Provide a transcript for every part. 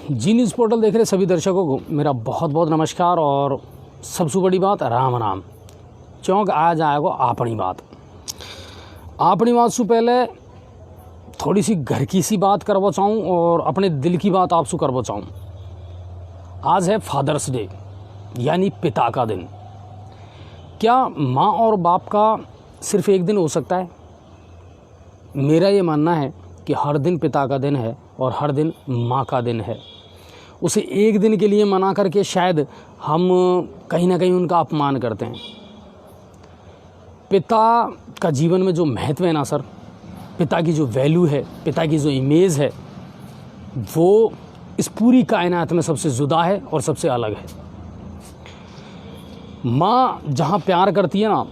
जी news portal देख रहे सभी दर्शकों को मेरा बहुत बहुत नमस्कार। और सबसे बड़ी बात राम राम चौंक आज आएगो अपनी बात से पहले थोड़ी सी घर की सी बात करवा चाहूँ और अपने दिल की बात आपसे करवा चाहूँ। आज है फादर्स डे यानी पिता का दिन। क्या माँ और बाप का सिर्फ एक दिन हो सकता है? मेरा ये मानना है कि हर दिन पिता का दिन है और हर दिन माँ का दिन है। उसे एक दिन के लिए मना करके शायद हम कहीं ना कहीं उनका अपमान करते हैं। पिता का जीवन में जो महत्व है ना सर, पिता की जो वैल्यू है, पिता की जो इमेज है, वो इस पूरी कायनात में सबसे जुदा है और सबसे अलग है। माँ जहाँ प्यार करती है ना,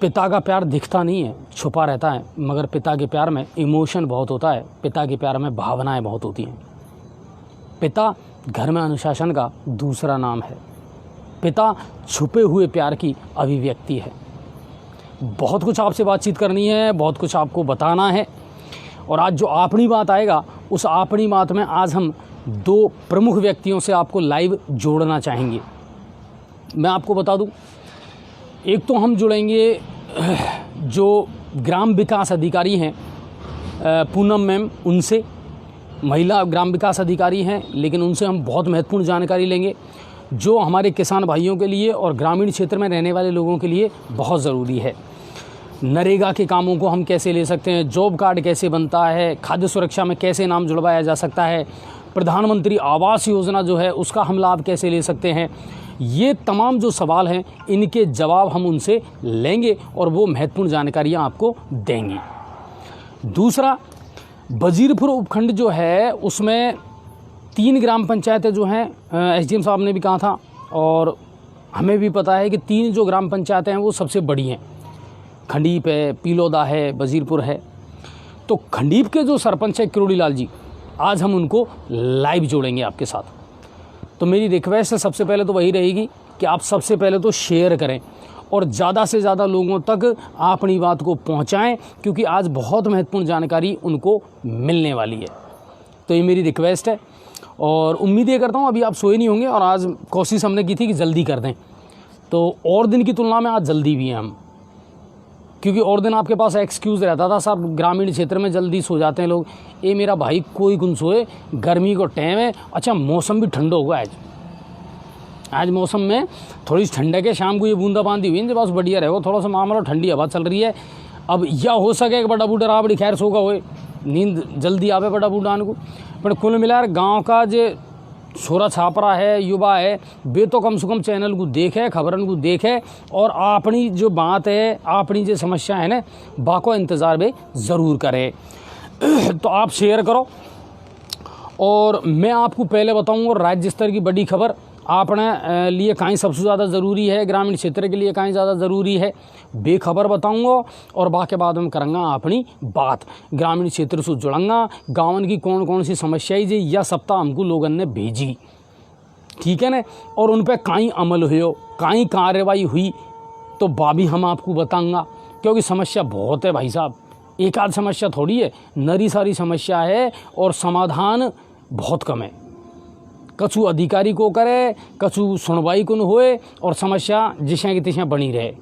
पिता का प्यार दिखता नहीं है, छुपा रहता है, मगर पिता के प्यार में इमोशन बहुत होता है, पिता के प्यार में भावनाएं बहुत होती हैं। पिता घर में अनुशासन का दूसरा नाम है। पिता छुपे हुए प्यार की अभिव्यक्ति है। बहुत कुछ आपसे बातचीत करनी है, बहुत कुछ आपको बताना है। और आज जो अपनी बात आएगा, उस अपनी बात में आज हम दो प्रमुख व्यक्तियों से आपको लाइव जोड़ना चाहेंगे। मैं आपको बता दूं, एक तो हम जुड़ेंगे जो ग्राम विकास अधिकारी हैं पूनम मैम, उनसे। महिला ग्राम विकास अधिकारी हैं, लेकिन उनसे हम बहुत महत्वपूर्ण जानकारी लेंगे जो हमारे किसान भाइयों के लिए और ग्रामीण क्षेत्र में रहने वाले लोगों के लिए बहुत ज़रूरी है। नरेगा के कामों को हम कैसे ले सकते हैं, जॉब कार्ड कैसे बनता है, खाद्य सुरक्षा में कैसे नाम जुड़वाया जा सकता है, प्रधानमंत्री आवास योजना जो है उसका हम लाभ कैसे ले सकते हैं, ये तमाम जो सवाल हैं इनके जवाब हम उनसे लेंगे और वो महत्वपूर्ण जानकारियाँ आपको देंगी। दूसरा, वजीरपुर उपखंड जो है उसमें 3 ग्राम पंचायतें जो हैं, एसडीएम साहब ने भी कहा था और हमें भी पता है कि 3 जो ग्राम पंचायतें हैं वो सबसे बड़ी हैं। खंडीप है, पीलोदा है, वजीरपुर है। तो खंडीप के जो सरपंच है किरोड़ी लाल जी, आज हम उनको लाइव जोड़ेंगे आपके साथ। तो मेरी रिक्वेस्ट है सबसे पहले तो वही रहेगी कि आप सबसे पहले तो शेयर करें और ज़्यादा से ज़्यादा लोगों तक अपनी बात को पहुंचाएं, क्योंकि आज बहुत महत्वपूर्ण जानकारी उनको मिलने वाली है। तो ये मेरी रिक्वेस्ट है और उम्मीद ये करता हूँ अभी आप सोए नहीं होंगे। और आज कोशिश हमने की थी कि जल्दी कर दें, तो और दिन की तुलना में आज जल्दी भी हैं हम, क्योंकि और दिन आपके पास एक्सक्यूज़ रहता था साहब, ग्रामीण क्षेत्र में जल्दी सो जाते हैं लोग। ये मेरा भाई कोई कुन सोए, गर्मी को टाइम है। अच्छा, मौसम भी ठंडा होगा आज मौसम में थोड़ी ठंडक है। शाम को ये बूंदाबांदी हुई, बस बढ़िया रहेगा, थोड़ा सा मामला, ठंडी हवा चल रही है। अब या हो सके कि बड़ा बूढ़ा रहा बड़ी खैर सोगा हुए, नींद जल्दी आवे बड़ा बूढ़ान को। पर कुल मिलाकर गाँव का जो छोरा छापरा है, युवा है, वे तो कम से कम चैनल को देखे, खबरन को देखे और अपनी जो बात है, अपनी जो समस्या है ना, बाको इंतज़ार भी ज़रूर करे। तो आप शेयर करो। और मैं आपको पहले बताऊंगा राज्य स्तर की बड़ी खबर आपने लिए कहीं सबसे ज़्यादा ज़रूरी है, ग्रामीण क्षेत्र के लिए कहीं ज़्यादा ज़रूरी है, बेखबर बताऊंगा। और बाकी बाद में करूँगा अपनी बात, ग्रामीण क्षेत्र से जुड़ूंगा, गाँव की कौन कौन सी समस्याएं जी यह सप्ताह हमको लोगों ने भेजी, ठीक है ना, और उन पर कहीं अमल हुए, कहीं कार्रवाई हुई, तो बाबी हम आपको बताऊँगा। क्योंकि समस्या बहुत है भाई साहब, एक आध समस्या थोड़ी है, नरी सारी समस्या है और समाधान बहुत कम है। कछु अधिकारी को करे, कछु सुनवाई को न होए और समस्या जिसें की तिसें बनी रहे।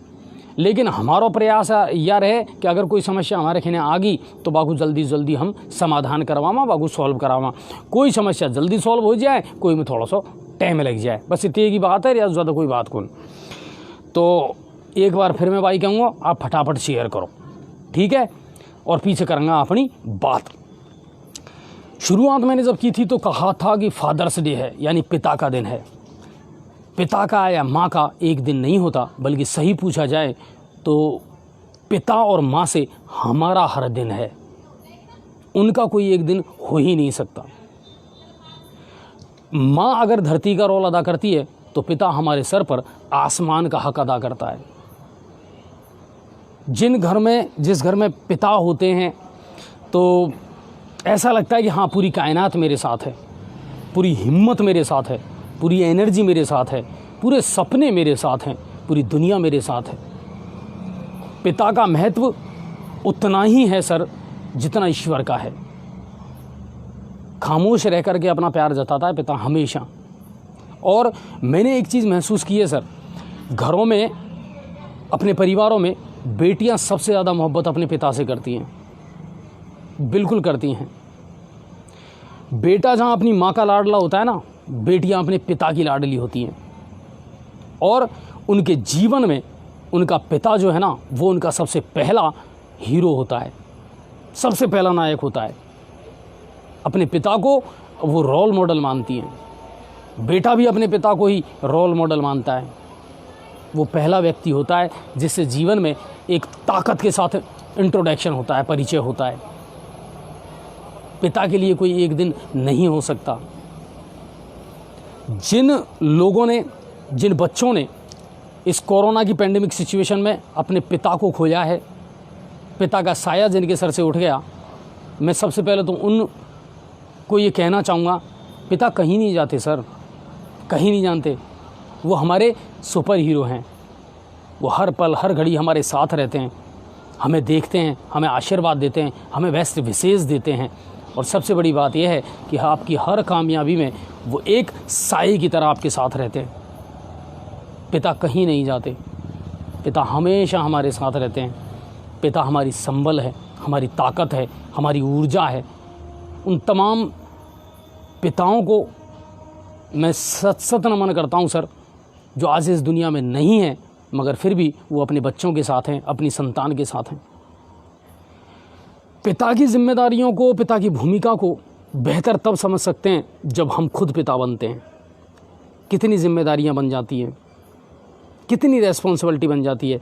लेकिन हमारा प्रयास यह रहे कि अगर कोई समस्या हमारे खिने आ गई तो बाकू जल्दी जल्दी हम समाधान करवामा, बाकू सॉल्व करावा। कोई समस्या जल्दी सॉल्व हो जाए, कोई में थोड़ा सा टाइम लग जाए, बस इतनी की बात है, या ज़्यादा कोई बात कौन। तो एक बार फिर मैं भाई कहूँगा, आप फटाफट शेयर करो, ठीक है। और पीछे करूँगा अपनी बात। शुरुआत मैंने जब की थी तो कहा था कि फादर्स डे है यानी पिता का दिन है। पिता का या माँ का एक दिन नहीं होता, बल्कि सही पूछा जाए तो पिता और माँ से हमारा हर दिन है, उनका कोई एक दिन हो ही नहीं सकता। माँ अगर धरती का रोल अदा करती है तो पिता हमारे सर पर आसमान का हक अदा करता है। जिस घर में पिता होते हैं तो ऐसा लगता है कि हाँ, पूरी कायनात मेरे साथ है, पूरी हिम्मत मेरे साथ है, पूरी एनर्जी मेरे साथ है, पूरे सपने मेरे साथ हैं, पूरी दुनिया मेरे साथ है। पिता का महत्व उतना ही है सर जितना ईश्वर का है। खामोश रह कर के अपना प्यार जताता है पिता हमेशा। और मैंने एक चीज़ महसूस की है सर, घरों में, अपने परिवारों में बेटियां सबसे ज़्यादा मोहब्बत अपने पिता से करती हैं, बिल्कुल करती हैं। बेटा जहाँ अपनी माँ का लाडला होता है ना, बेटियां अपने पिता की लाडली होती हैं। और उनके जीवन में उनका पिता जो है ना, वो उनका सबसे पहला हीरो होता है, सबसे पहला नायक होता है। अपने पिता को वो रोल मॉडल मानती हैं। बेटा भी अपने पिता को ही रोल मॉडल मानता है। वो पहला व्यक्ति होता है जिससे जीवन में एक ताकत के साथ इंट्रोडक्शन होता है, परिचय होता है। पिता के लिए कोई एक दिन नहीं हो सकता। जिन लोगों ने, जिन बच्चों ने इस कोरोना की पेंडेमिक सिचुएशन में अपने पिता को खोया है, पिता का साया जिनके सर से उठ गया, मैं सबसे पहले तो उनको ये कहना चाहूँगा, पिता कहीं नहीं जाते सर, कहीं नहीं जानते। वो हमारे सुपर हीरो हैं। वो हर पल हर घड़ी हमारे साथ रहते हैं, हमें देखते हैं, हमें आशीर्वाद देते हैं, हमें बेस्ट विशेष देते हैं। और सबसे बड़ी बात यह है कि आपकी हर कामयाबी में वो एक साए की तरह आपके साथ रहते हैं। पिता कहीं नहीं जाते, पिता हमेशा हमारे साथ रहते हैं। पिता हमारी संबल है, हमारी ताकत है, हमारी ऊर्जा है। उन तमाम पिताओं को मैं सत सत नमन करता हूँ सर, जो आज इस दुनिया में नहीं है, मगर फिर भी वो अपने बच्चों के साथ हैं, अपनी संतान के साथ हैं। पिता की जिम्मेदारियों को, पिता की भूमिका को बेहतर तब समझ सकते हैं जब हम खुद पिता बनते हैं। कितनी जिम्मेदारियां बन जाती हैं, कितनी रेस्पॉन्सिबिलिटी बन जाती है।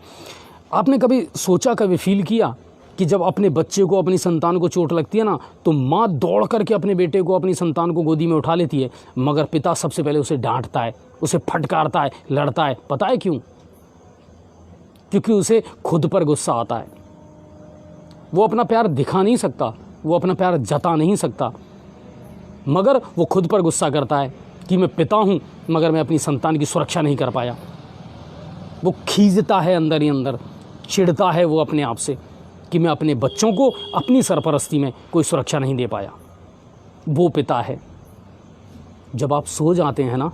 आपने कभी सोचा, कभी फील किया कि जब अपने बच्चे को, अपनी संतान को चोट लगती है ना, तो माँ दौड़ करके अपने बेटे को, अपनी संतान को गोदी में उठा लेती है, मगर पिता सबसे पहले उसे डांटता है, उसे फटकारता है, लड़ता है। पता है क्यों? क्योंकि उसे खुद पर गुस्सा आता है। वो अपना प्यार दिखा नहीं सकता, वो अपना प्यार जता नहीं सकता, मगर वो खुद पर गुस्सा करता है कि मैं पिता हूँ मगर मैं अपनी संतान की सुरक्षा नहीं कर पाया। वो खींचता है अंदर ही अंदर, चिढ़ता है वो अपने आप से कि मैं अपने बच्चों को अपनी सरपरस्ती में कोई सुरक्षा नहीं दे पाया। वो पिता है। जब आप सो जाते हैं ना,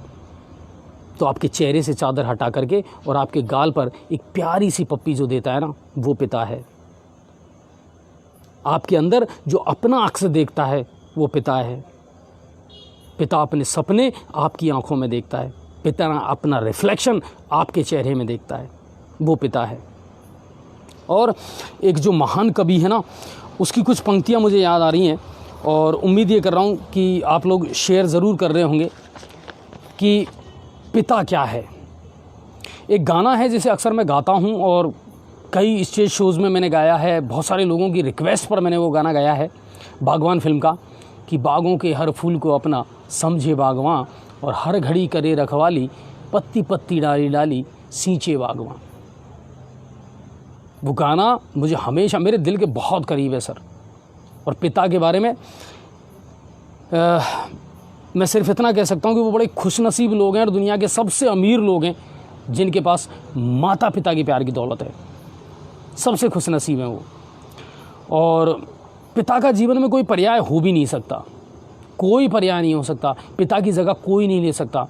तो आपके चेहरे से चादर हटा करके और आपके गाल पर एक प्यारी सी पप्पी जो देता है ना, वो पिता है। आपके अंदर जो अपना अक्स देखता है, वो पिता है। पिता अपने सपने आपकी आंखों में देखता है, पिता अपना रिफ्लेक्शन आपके चेहरे में देखता है, वो पिता है। और एक जो महान कवि है ना, उसकी कुछ पंक्तियां मुझे याद आ रही हैं और उम्मीद ये कर रहा हूँ कि आप लोग शेयर ज़रूर कर रहे होंगे कि पिता क्या है। एक गाना है जिसे अक्सर मैं गाता हूँ और कई स्टेज शोज़ में मैंने गाया है, बहुत सारे लोगों की रिक्वेस्ट पर मैंने वो गाना गाया है, बागवान फिल्म का, कि बागों के हर फूल को अपना समझे बागवां और हर घड़ी करे रखवाली, पत्ती पत्ती डाली डाली सींचे बागवां। वो गाना मुझे हमेशा मेरे दिल के बहुत करीब है सर। और पिता के बारे में मैं सिर्फ इतना कह सकता हूँ कि वो बड़े खुशनसीब लोग हैं और दुनिया के सबसे अमीर लोग हैं जिनके पास माता पिता के प्यार की दौलत है। सबसे खुशनसीब हैं वो। और पिता का जीवन में कोई पर्याय हो भी नहीं सकता, कोई पर्याय नहीं हो सकता। पिता की जगह कोई नहीं ले सकता।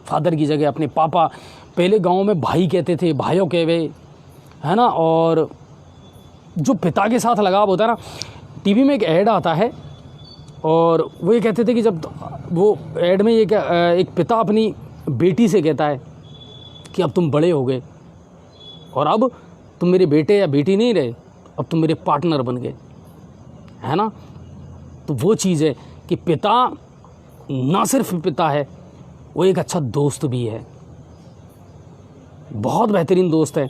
फादर की जगह अपने पापा, पहले गांव में भाई कहते थे, भाइयों कहवे, है ना। और जो पिता के साथ लगाव होता है ना, टीवी में एक ऐड आता है और वो ये कहते थे कि जब वो ऐड में ये क्या, एक पिता अपनी बेटी से कहता है कि अब तुम बड़े हो गए और अब तुम मेरे बेटे या बेटी नहीं रहे, अब तुम मेरे पार्टनर बन गए, है ना। तो वो चीज़ है कि पिता ना सिर्फ पिता है, वो एक अच्छा दोस्त भी है, बहुत बेहतरीन दोस्त है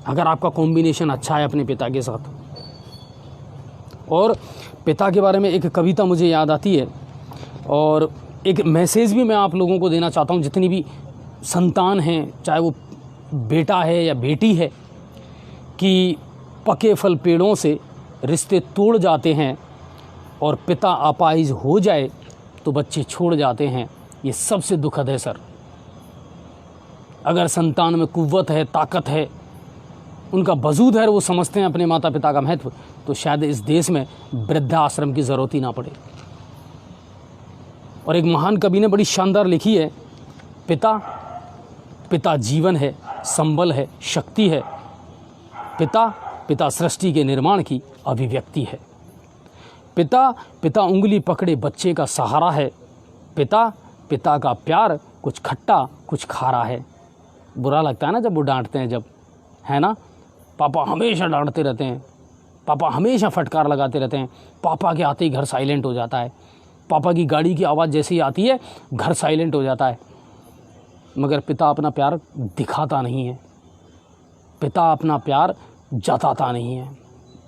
अगर आपका कॉम्बिनेशन अच्छा है अपने पिता के साथ। और पिता के बारे में एक कविता मुझे याद आती है और एक मैसेज भी मैं आप लोगों को देना चाहता हूँ, जितनी भी संतान हैं, चाहे वो बेटा है या बेटी है, कि पके फल पेड़ों से रिश्ते तोड़ जाते हैं और पिता अपाहिज हो जाए तो बच्चे छोड़ जाते हैं। ये सबसे दुखद है सर। अगर संतान में कुव्वत है, ताकत है, उनका वजूद है और वो समझते हैं अपने माता पिता का महत्व, तो शायद इस देश में वृद्धाश्रम की ज़रूरत ही ना पड़े। और एक महान कवि ने बड़ी शानदार लिखी है, पिता पिता जीवन है, संबल है, शक्ति है। पिता पिता सृष्टि के निर्माण की अभिव्यक्ति है। पिता पिता उंगली पकड़े बच्चे का सहारा है। पिता पिता का प्यार कुछ खट्टा कुछ खारा है। बुरा लगता है ना जब वो डांटते हैं, जब, है ना, पापा हमेशा डांटते रहते हैं, पापा हमेशा फटकार लगाते रहते हैं, पापा के आते ही घर साइलेंट हो जाता है, पापा की गाड़ी की आवाज़ जैसे ही आती है घर साइलेंट हो जाता है। मगर पिता अपना प्यार दिखाता नहीं है, पिता अपना प्यार जताता नहीं है।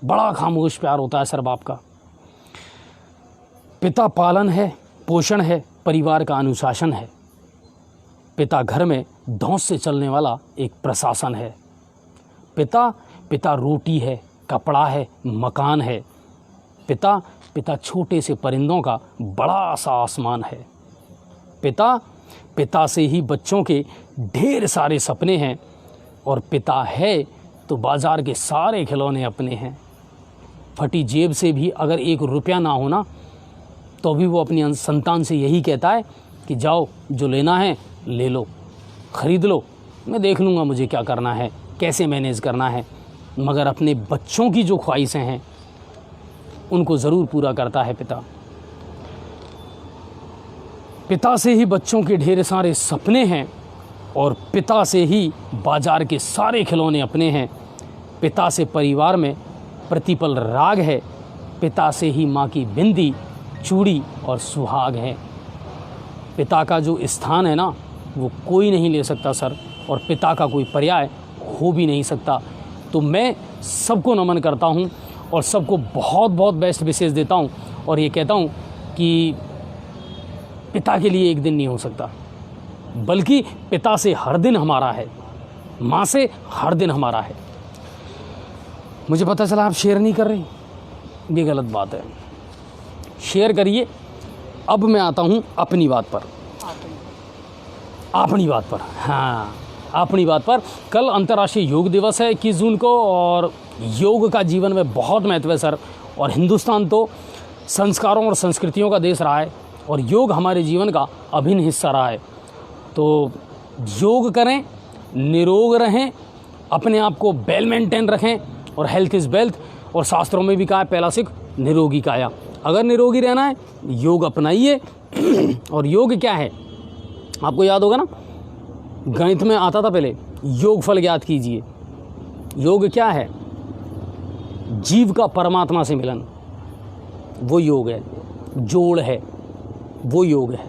बड़ा खामोश प्यार होता है सर बाप का। पिता पालन है, पोषण है, परिवार का अनुशासन है। पिता घर में धौंस से चलने वाला एक प्रशासन है। पिता पिता रोटी है, कपड़ा है, मकान है। पिता पिता छोटे से परिंदों का बड़ा सा आसमान है। पिता पिता से ही बच्चों के ढेर सारे सपने हैं, और पिता है तो बाजार के सारे खिलौने अपने हैं। फटी जेब से भी अगर 1 रुपया ना होना तो भी वो अपनी संतान से यही कहता है कि जाओ जो लेना है ले लो, ख़रीद लो, मैं देख लूँगा मुझे क्या करना है, कैसे मैनेज करना है। मगर अपने बच्चों की जो ख्वाहिशें हैं उनको ज़रूर पूरा करता है पिता। पिता से ही बच्चों के ढेर सारे सपने हैं, और पिता से ही बाजार के सारे खिलौने अपने हैं। पिता से परिवार में प्रतिपल राग है। पिता से ही माँ की बिंदी, चूड़ी और सुहाग है। पिता का जो स्थान है ना वो कोई नहीं ले सकता सर, और पिता का कोई पर्याय हो भी नहीं सकता। तो मैं सबको नमन करता हूँ और सबको बहुत बहुत बेस्ट विशेष देता हूँ, और ये कहता हूँ कि पिता के लिए एक दिन नहीं हो सकता, बल्कि पिता से हर दिन हमारा है, माँ से हर दिन हमारा है। मुझे पता चला आप शेयर नहीं कर रहे, ये गलत बात है, शेयर करिए। अब मैं आता हूँ अपनी बात पर, अपनी बात पर, हाँ अपनी बात पर। कल अंतर्राष्ट्रीय योग दिवस है 21 जून को, और योग का जीवन में बहुत महत्व है सर। और हिंदुस्तान तो संस्कारों और संस्कृतियों का देश रहा है, और योग हमारे जीवन का अभिन्न हिस्सा रहा है। तो योग करें, निरोग रहें, अपने आप को वेल मेंटेन रखें, और हेल्थ इज़ वेल्थ। और शास्त्रों में भी कहा है पहला सिख निरोगी काया। अगर निरोगी रहना है योग अपनाइए। और योग क्या है आपको याद होगा ना, गणित में आता था पहले, योग फल ज्ञात कीजिए। योग क्या है? जीव का परमात्मा से मिलन, वो योग है। जोड़ है, वो योग है।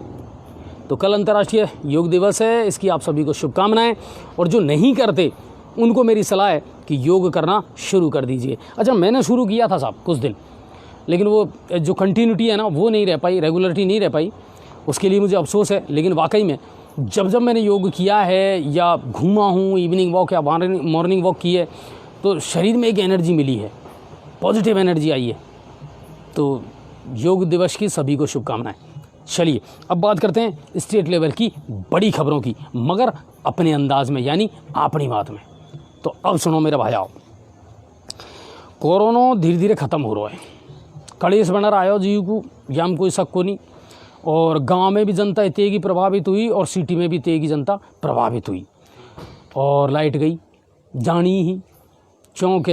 तो कल अंतर्राष्ट्रीय योग दिवस है, इसकी आप सभी को शुभकामनाएं। और जो नहीं करते उनको मेरी सलाह है कि योग करना शुरू कर दीजिए। अच्छा, मैंने शुरू किया था साहब कुछ दिन, लेकिन वो जो कंटिन्यूटी है ना वो नहीं रह पाई, रेगुलरिटी नहीं रह पाई, उसके लिए मुझे अफसोस है। लेकिन वाकई में जब जब मैंने योग किया है या घूमा हूँ, इवनिंग वॉक या मॉर्निंग वॉक की है, तो शरीर में एक एनर्जी मिली है, पॉजिटिव एनर्जी आई है। तो योग दिवस की सभी को शुभकामनाएं। चलिए अब बात करते हैं स्टेट लेवल की बड़ी खबरों की, मगर अपने अंदाज में, यानी अपनी बात में। तो अब सुनो मेरे भाइयों, कोरोना धीरे धीरे ख़त्म हो रहा है। कलेश बना रहा है जीव को, या हम कोई शक को नहीं। और गांव में भी जनता तेगी प्रभावित हुई, और सिटी में भी तेगी जनता प्रभावित हुई। और लाइट गई जानी ही, क्योंकि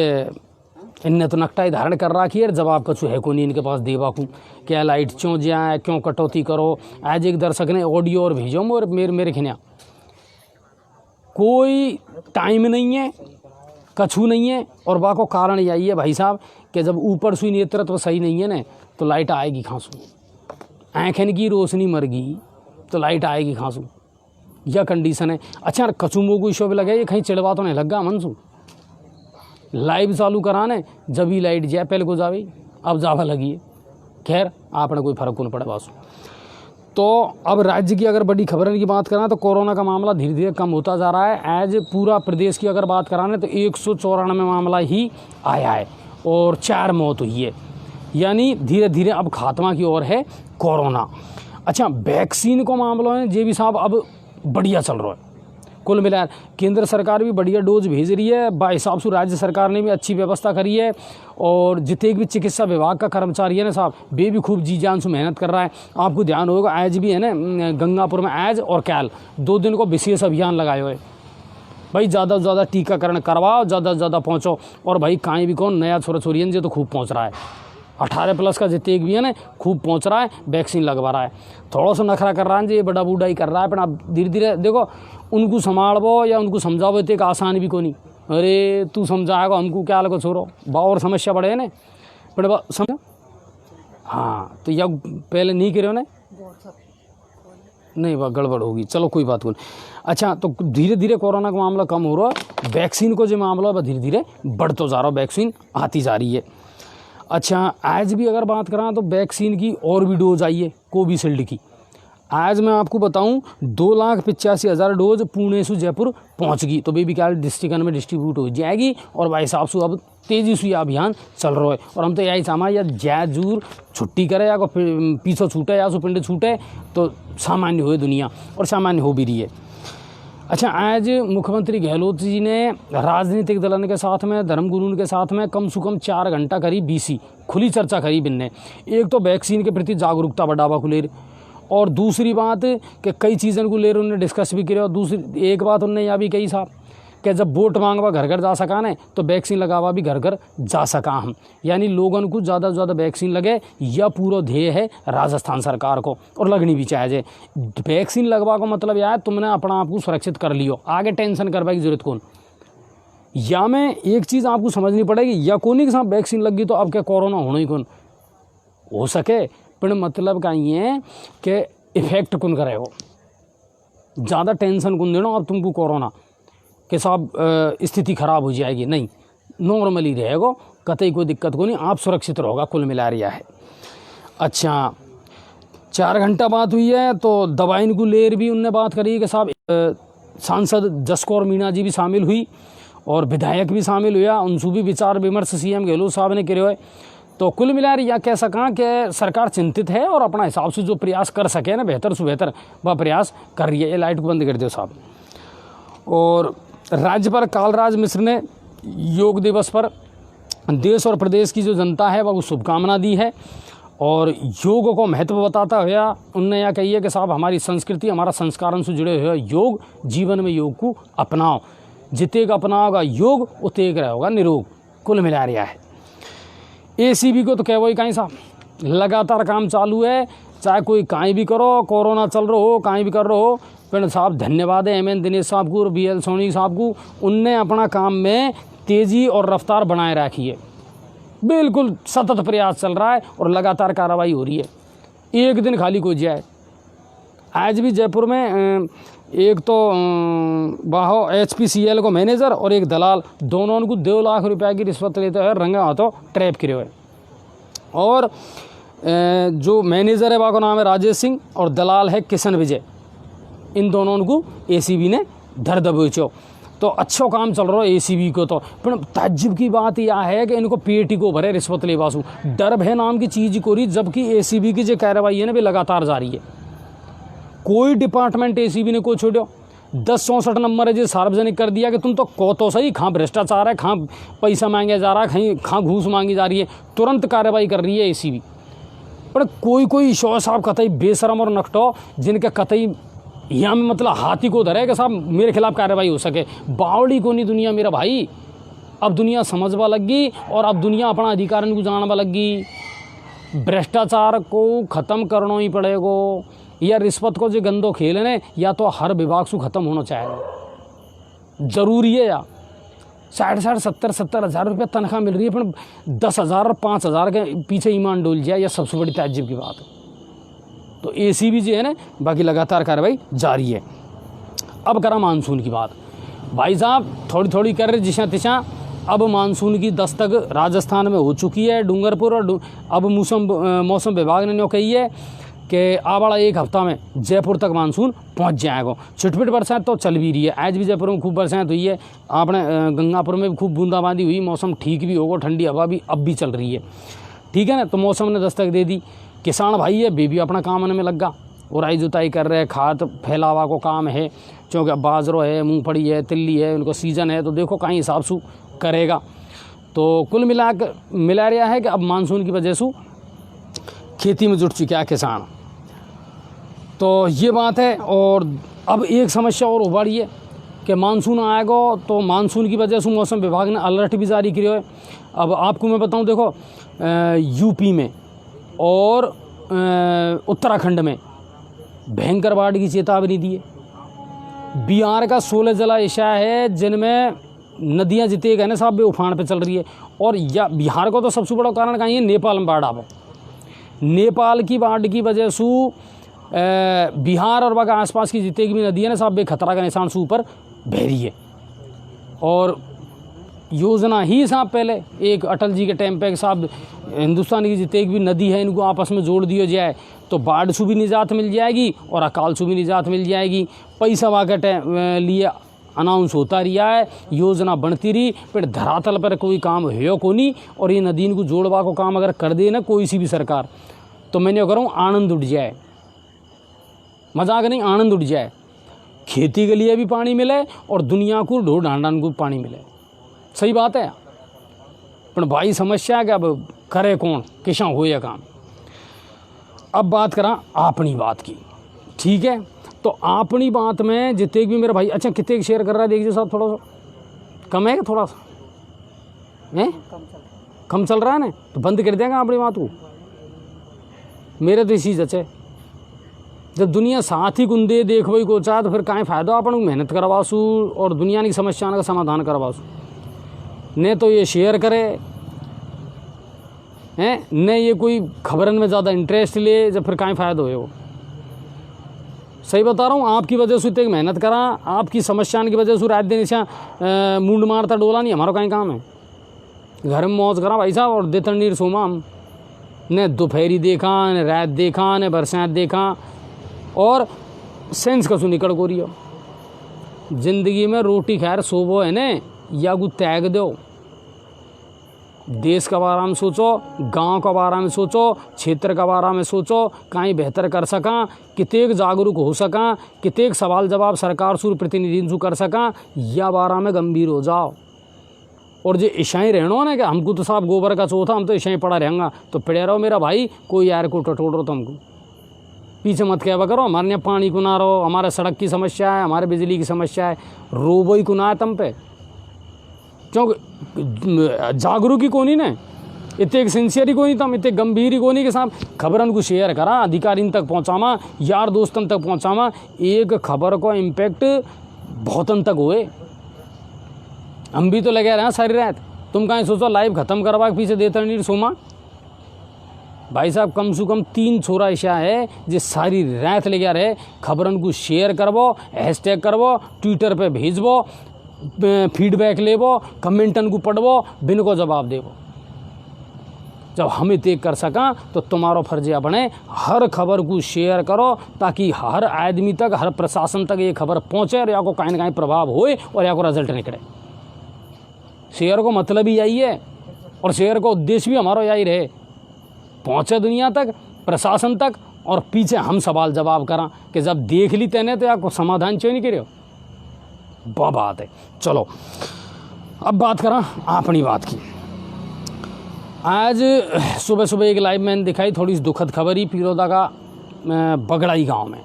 इनने तो नकटाई धारण कर रखी है। जवाब कछु है को नहीं इनके पास देवा को, क्या लाइट क्यों जाए, क्यों कटौती करो। आज एक दर्शक ने ऑडियो और भेजो मेरे खिन्या, कोई टाइम नहीं है, कछु नहीं है। और बा को कारण यही है भाई साहब कि जब ऊपर सुई नेतृत्व सही नहीं है ना, तो लाइट आएगी खांसू। आँखें की रोशनी मर गई तो लाइट आएगी खांसू, यह कंडीशन है। अच्छा, कचुमो को शोभ लगे, ये कहीं चिड़वा तो नहीं लगा मनसू। लाइव चालू कराने जब ही लाइट जाए, पहले को जावे अब जावा लगी है। खैर आपने कोई फर्क नहीं पड़ा बासु। तो अब राज्य की अगर बड़ी खबर की बात करें तो कोरोना का मामला धीरे धीरे कम होता जा रहा है। आज पूरा प्रदेश की अगर बात कराने तो 194 मामला ही आया है, और 4 मौत हुई है। यानी धीरे धीरे अब खात्मा की ओर है कोरोना। अच्छा, वैक्सीन को मामलों में जे भी साहब अब बढ़िया चल रहा है। कुल मिला केंद्र सरकार भी बढ़िया डोज भेज रही है, बा हिसाब से राज्य सरकार ने भी अच्छी व्यवस्था करी है। और जितने भी चिकित्सा विभाग का कर्मचारी है ना साहब, वे भी खूब जी जान से मेहनत कर रहा है। आपको ध्यान होगा आज भी है ना गंगापुर में आज और कैल 2 दिन को विशेष अभियान लगाए हुए भाई, ज़्यादा से ज़्यादा टीकाकरण करवाओ, ज़्यादा से ज़्यादा पहुँचो। और भाई कहीं भी कौन नया छोरा छोरियन जो तो खूब पहुँच रहा है, 18+ का जितने एक भी है ना खूब पहुँच रहा है, वैक्सीन लगवा रहा है। थोड़ा सा नखरा कर रहा है ये बड़ा बूढ़ा ही कर रहा है, पर आप धीरे धीरे देखो उनको संभालबो या उनको समझाओ तो एक आसान भी को नहीं। अरे तू समझाएगा हमको क्या लगो छोरो, बा और समस्या बढ़े ना पर समझो। हाँ तो या पहले नहीं करे ना, नहीं वह गड़बड़ होगी, चलो कोई बात नहीं। अच्छा तो धीरे धीरे कोरोना का मामला कम हो रहा है, वैक्सीन को जो मामला है वह धीरे धीरे बढ़ तो जा रहा है, वैक्सीन आती जा रही है। अच्छा आज भी अगर बात करें तो वैक्सीन की और भी डोज आई है कोविशील्ड की। आज मैं आपको बताऊं 2,85,000 डोज पुणे से जयपुर पहुंच गई, तो बेबी क्या डिस्ट्रिक्ट में डिस्ट्रीब्यूट हो जाएगी। और भाई साहब से अब तेज़ी से यह अभियान चल रहा है। और हम तो यही चाहना या जय जूर छुट्टी करे या पीछे छूटे या सो पिंड छूटे तो सामान्य हो दुनिया, और सामान्य हो भी रही है। अच्छा आज मुख्यमंत्री गहलोत जी ने राजनीतिक दलन के साथ में धर्मगुरुओं के साथ में कम से कम 4 घंटा करी बीसी खुली चर्चा करी बिन्ने। एक तो वैक्सीन के प्रति जागरूकता बढ़ावा को ले, और दूसरी बात कि कई चीज़ों को ले उन्होंने डिस्कस भी किया। और दूसरी एक बात उन्होंने यह भी कही साहब कि जब वोट मांगवा घर घर जा सका ना तो वैक्सीन लगावा भी घर घर जा सका हम, यानी लोगों को ज़्यादा से ज़्यादा वैक्सीन लगे, यह पूरा ध्येय है राजस्थान सरकार को, और लगनी भी चाहिए। वैक्सीन लगवा का मतलब यह है तुमने अपना आप को सुरक्षित कर लियो, आगे टेंशन करवा की जरूरत कौन। या में एक चीज़ आपको समझनी पड़ेगी, या कोनी के साथ वैक्सीन लग गई तो अब क्या कोरोना होना ही कौन हो सके, पर मतलब का ये है कि इफेक्ट कौन करे हो, ज़्यादा टेंशन कौन देना अब तुमको कोरोना के साथ स्थिति खराब हो जाएगी, नहीं नॉर्मली रहेगा, कतई कोई दिक्कत को नहीं, आप सुरक्षित रहोगा, कुल मिला रहा है। अच्छा 4 घंटा बात हुई है तो दवाइन को लेर भी उनने बात करी कि साहब सांसद जसकौर मीणा जी भी शामिल हुई और विधायक भी शामिल हुआ, उनसे भी विचार विमर्श सीएम गहलोत साहब ने करे। तो कुल मिला यह कह सका कि सरकार चिंतित है और अपना हिसाब से जो प्रयास कर सके ना बेहतर से बेहतर वह प्रयास कर रही है। ये लाइट को बंद कर दो साहब। और राज्यपाल कालराज मिश्र ने योग दिवस पर देश और प्रदेश की जो जनता है वह शुभकामना दी है, और योग को महत्व बताता हुआ उनने यह कही है कि साहब हमारी संस्कृति हमारा संस्कारों से जुड़े हुए योग, जीवन में योग को अपनाओ, जितेगा अपनाओगा योग उतेग रहेगा निरोग, कुल मिला रहा है। एसीबी को तो कह वही कहीं साहब लगातार काम चालू है, चाहे कोई कहीं भी करो, कोरोना चल रहा हो कहीं भी कर रहे हो, पर साहब धन्यवाद है एमएन दिनेश साहब को और बीएल सोनी साहब को, उनने अपना काम में तेज़ी और रफ्तार बनाए रखी है। बिल्कुल सतत प्रयास चल रहा है और लगातार कार्रवाई हो रही है, एक दिन खाली कोई जाए। आज भी जयपुर में एक तो बाहो HPCL को मैनेजर और एक दलाल, दोनों को 2 लाख रुपए की रिश्वत लेते हुए रंगा हाथों ट्रैप करे हुए। और जो मैनेजर है वह का नाम है राजेश सिंह और दलाल है किशन विजय, इन दोनों को ACB ने धर दबोचो। तो अच्छा काम चल रहा है ACB को। तो पर ताज्जुब की बात यह है कि इनको पेटी को भरे रिश्वत ले बासू, डर भय नाम की चीज़ को रही, जबकि ACB की जो कार्रवाई है ना वे लगातार जारी है। कोई डिपार्टमेंट ACB ने को छोड़ो, 1064 नंबर है जो सार्वजनिक कर दिया कि तुम तो को तो सही, खां भ्रष्टाचार है, खां पैसा मांगे जा रहा है, कहीं खां घूस मांगी जा रही है, तुरंत कार्रवाई कर रही है ACB। पर कोई शो साहब कतई बेशरम और नकटो जिनके कतई यहाँ में मतलब हाथी को धरे कि साहब मेरे खिलाफ कार्रवाई हो सके, बावड़ी को नहीं दुनिया मेरा भाई। अब दुनिया समझवा लगी और अब दुनिया अपना अधिकार को जानवा लगी। भ्रष्टाचार को ख़त्म करना ही पड़ेगा, या रिश्वत को जो गंदो खेल है या तो हर विभाग से ख़त्म होना चाहिए, ज़रूरी है। या 60-70 हज़ार रुपये तनख्वाह मिल रही है, पर 10,000 और 5,000 के पीछे ईमान डोल जाए, यह सबसे बड़ी ताज्जुब की बात है। तो ACB जो है ना बाकी लगातार कार्रवाई जारी है। अब करा मानसून की बात, भाई साहब थोड़ी थोड़ी कर रहे जिशा तिशा, अब मानसून की दस्तक राजस्थान में हो चुकी है, डूंगरपुर। और अब मौसम विभाग ने कही है कि आवाड़ा 1 हफ्ता में जयपुर तक मानसून पहुंच जाएगा। छिटपिट बरसात तो चल भी रही है, आज भी जयपुर में खूब बरसात हुई है, आपने गंगापुर में भी खूब बूंदाबांदी हुई, मौसम ठीक भी होगा, ठंडी हवा भी अब भी चल रही है, ठीक है ना। तो मौसम ने दस्तक दे दी, किसान भाई है वे भी अपना काम में लगा, और आई जुताई कर रहे हैं, खाद फैलावा को काम है, क्योंकि अब बाजरो है, मूंगफली है, तिल्ली है, उनको सीज़न है, तो देखो कहीं हिसाब से करेगा। तो कुल मिला रहा है कि अब मानसून की वजह से खेती में जुट चुका है किसान। तो ये बात है। और अब एक समस्या और उभरी है कि मानसून आएगा तो मानसून की वजह से मौसम विभाग ने अलर्ट भी जारी किया है। अब आपको मैं बताऊं, देखो यूपी में और उत्तराखंड में भयंकर बाढ़ की चेतावनी दी है। बिहार का 16 जिला ऐसा है जिनमें नदियां जितने गए ना साहब वे उफान पे चल रही है। और या बिहार का तो सबसे बड़ा कारण कहीं है, नेपाल में बाढ़ आवा। नेपाल की बाढ़ की वजह से बिहार और वहाँ आसपास की जितनी भी नदियाँ ना साहब वे खतरा का निशान से ऊपर बह रही है। और योजना ही साहब पहले एक अटल जी के टाइम पे साहब हिंदुस्तान की जितनी भी नदी है इनको आपस में जोड़ दिया जाए तो बाढ़ से भी निजात मिल जाएगी और अकाल से भी निजात मिल जाएगी। पैसा वहाँ के लिए अनाउंस होता रहा है, योजना बनती रही, फिर धरातल पर कोई काम है को नहीं। और ये नदी को जोड़वा को काम अगर कर दे ना कोई सी भी सरकार, तो मैंने करूँ आनंद उठ जाए, मजाक नहीं, आनंद उठ जाए। खेती के लिए भी पानी मिले और दुनिया को ढोर ढांडन को पानी मिले। सही बात है। पर भाई समस्या है कि अब करे कौन, किसान हो या काम। अब बात करा अपनी बात की, ठीक है। तो अपनी बात में जितने भी मेरा भाई, अच्छा कितने शेयर कर रहा है देखिए साहब, थोड़ा सा कम है, थोड़ा सा है कम चल रहा है ना, तो बंद कर देगा अपनी बात को। मेरे तो इसी जचे जब दुनिया साथ ही कुंदे देखो को चाह तो फिर काहे फायदा अपन मेहनत करवासू और दुनिया की समस्या का समाधान करवासू। ने तो ये शेयर करे हैं, न ये कोई खबरन में ज़्यादा इंटरेस्ट ले, जब फिर काहे फ़ायदा हो वो। सही बता रहा हूँ, आपकी वजह से इतनी मेहनत करा, आपकी समस्या की वजह से रात दिन ऐसा मुंड मारता डोला नहीं, हमारा कहीं काम है। घर में मौज करा भाई साहब और देतर नीर सोमा हम ने दोपहरी देखा, न रात देखा, न बरसात देखा और सेंस कसू निकल को रही हो। जिंदगी में रोटी खैर सोबो है ने या को त्याग दो। देश के बारे में सोचो, गांव के बारे में सोचो, क्षेत्र के बारे में सोचो, कहीं बेहतर कर सका, कितेक जागरूक हो सका, कितेक सवाल जवाब सरकार से प्रतिनिधित्व कर सका, या बारे में गंभीर हो जाओ। और जो ईशाई रहना ना कि हमको तो साहब गोबर का चौथा, हम तो ईशाई पड़ा रहेंगे, तो पड़े रहो मेरा भाई, कोई यार को टटोड़ रहो तो हमको पीछे मत कहवा करो। हमारे यहाँ पानी को ना रहो, हमारे सड़क की समस्या है, हमारे बिजली की समस्या है, रोबो ही को ना है तम पे, क्योंकि जागरूक ही को नहीं ना, इतने सिंसियर ही को नहीं, तम इतने गंभीर ही को नहीं कि साहब खबरन को शेयर करा, अधिकारी तक पहुँचावा, यार दोस्तन तक पहुँचावा, एक खबर को इम्पैक्ट बहुतन तक हुए। हम भी तो लगे रहे हैं सारी रात, तुम कहीं सोचो लाइव ख़त्म करवा के पीछे देता नहीं सोमा। भाई साहब कम से कम 3 छोरा ऐसा है जो सारी रात ले गया रहे, खबरन को शेयर करवो, हैशटैग करवो, ट्विटर पे भेजवो, फीडबैक लेवो, कमेंटन को पढ़वो, बिन को जवाब देवो। जब हम इतने कर सका तो तुम्हारा फर्जिया बने हर खबर को शेयर करो, ताकि हर आदमी तक, हर प्रशासन तक ये खबर पहुँचे और या को कहीं ना कहीं प्रभाव होए और या को रिजल्ट निकले। शेयर को मतलब ही यही है और शेयर का उद्देश्य भी हमारा यही रहे, पहुँचे दुनिया तक, प्रशासन तक, और पीछे हम सवाल जवाब करा कि जब देख ली तेने तो आपको समाधान क्यों नहीं करे। वह बात है। चलो अब बात करा अपनी बात की। आज सुबह सुबह एक लाइव मैंने दिखाई, थोड़ी सी दुखद खबर ही, पिरोदा का बगड़ाई गांव में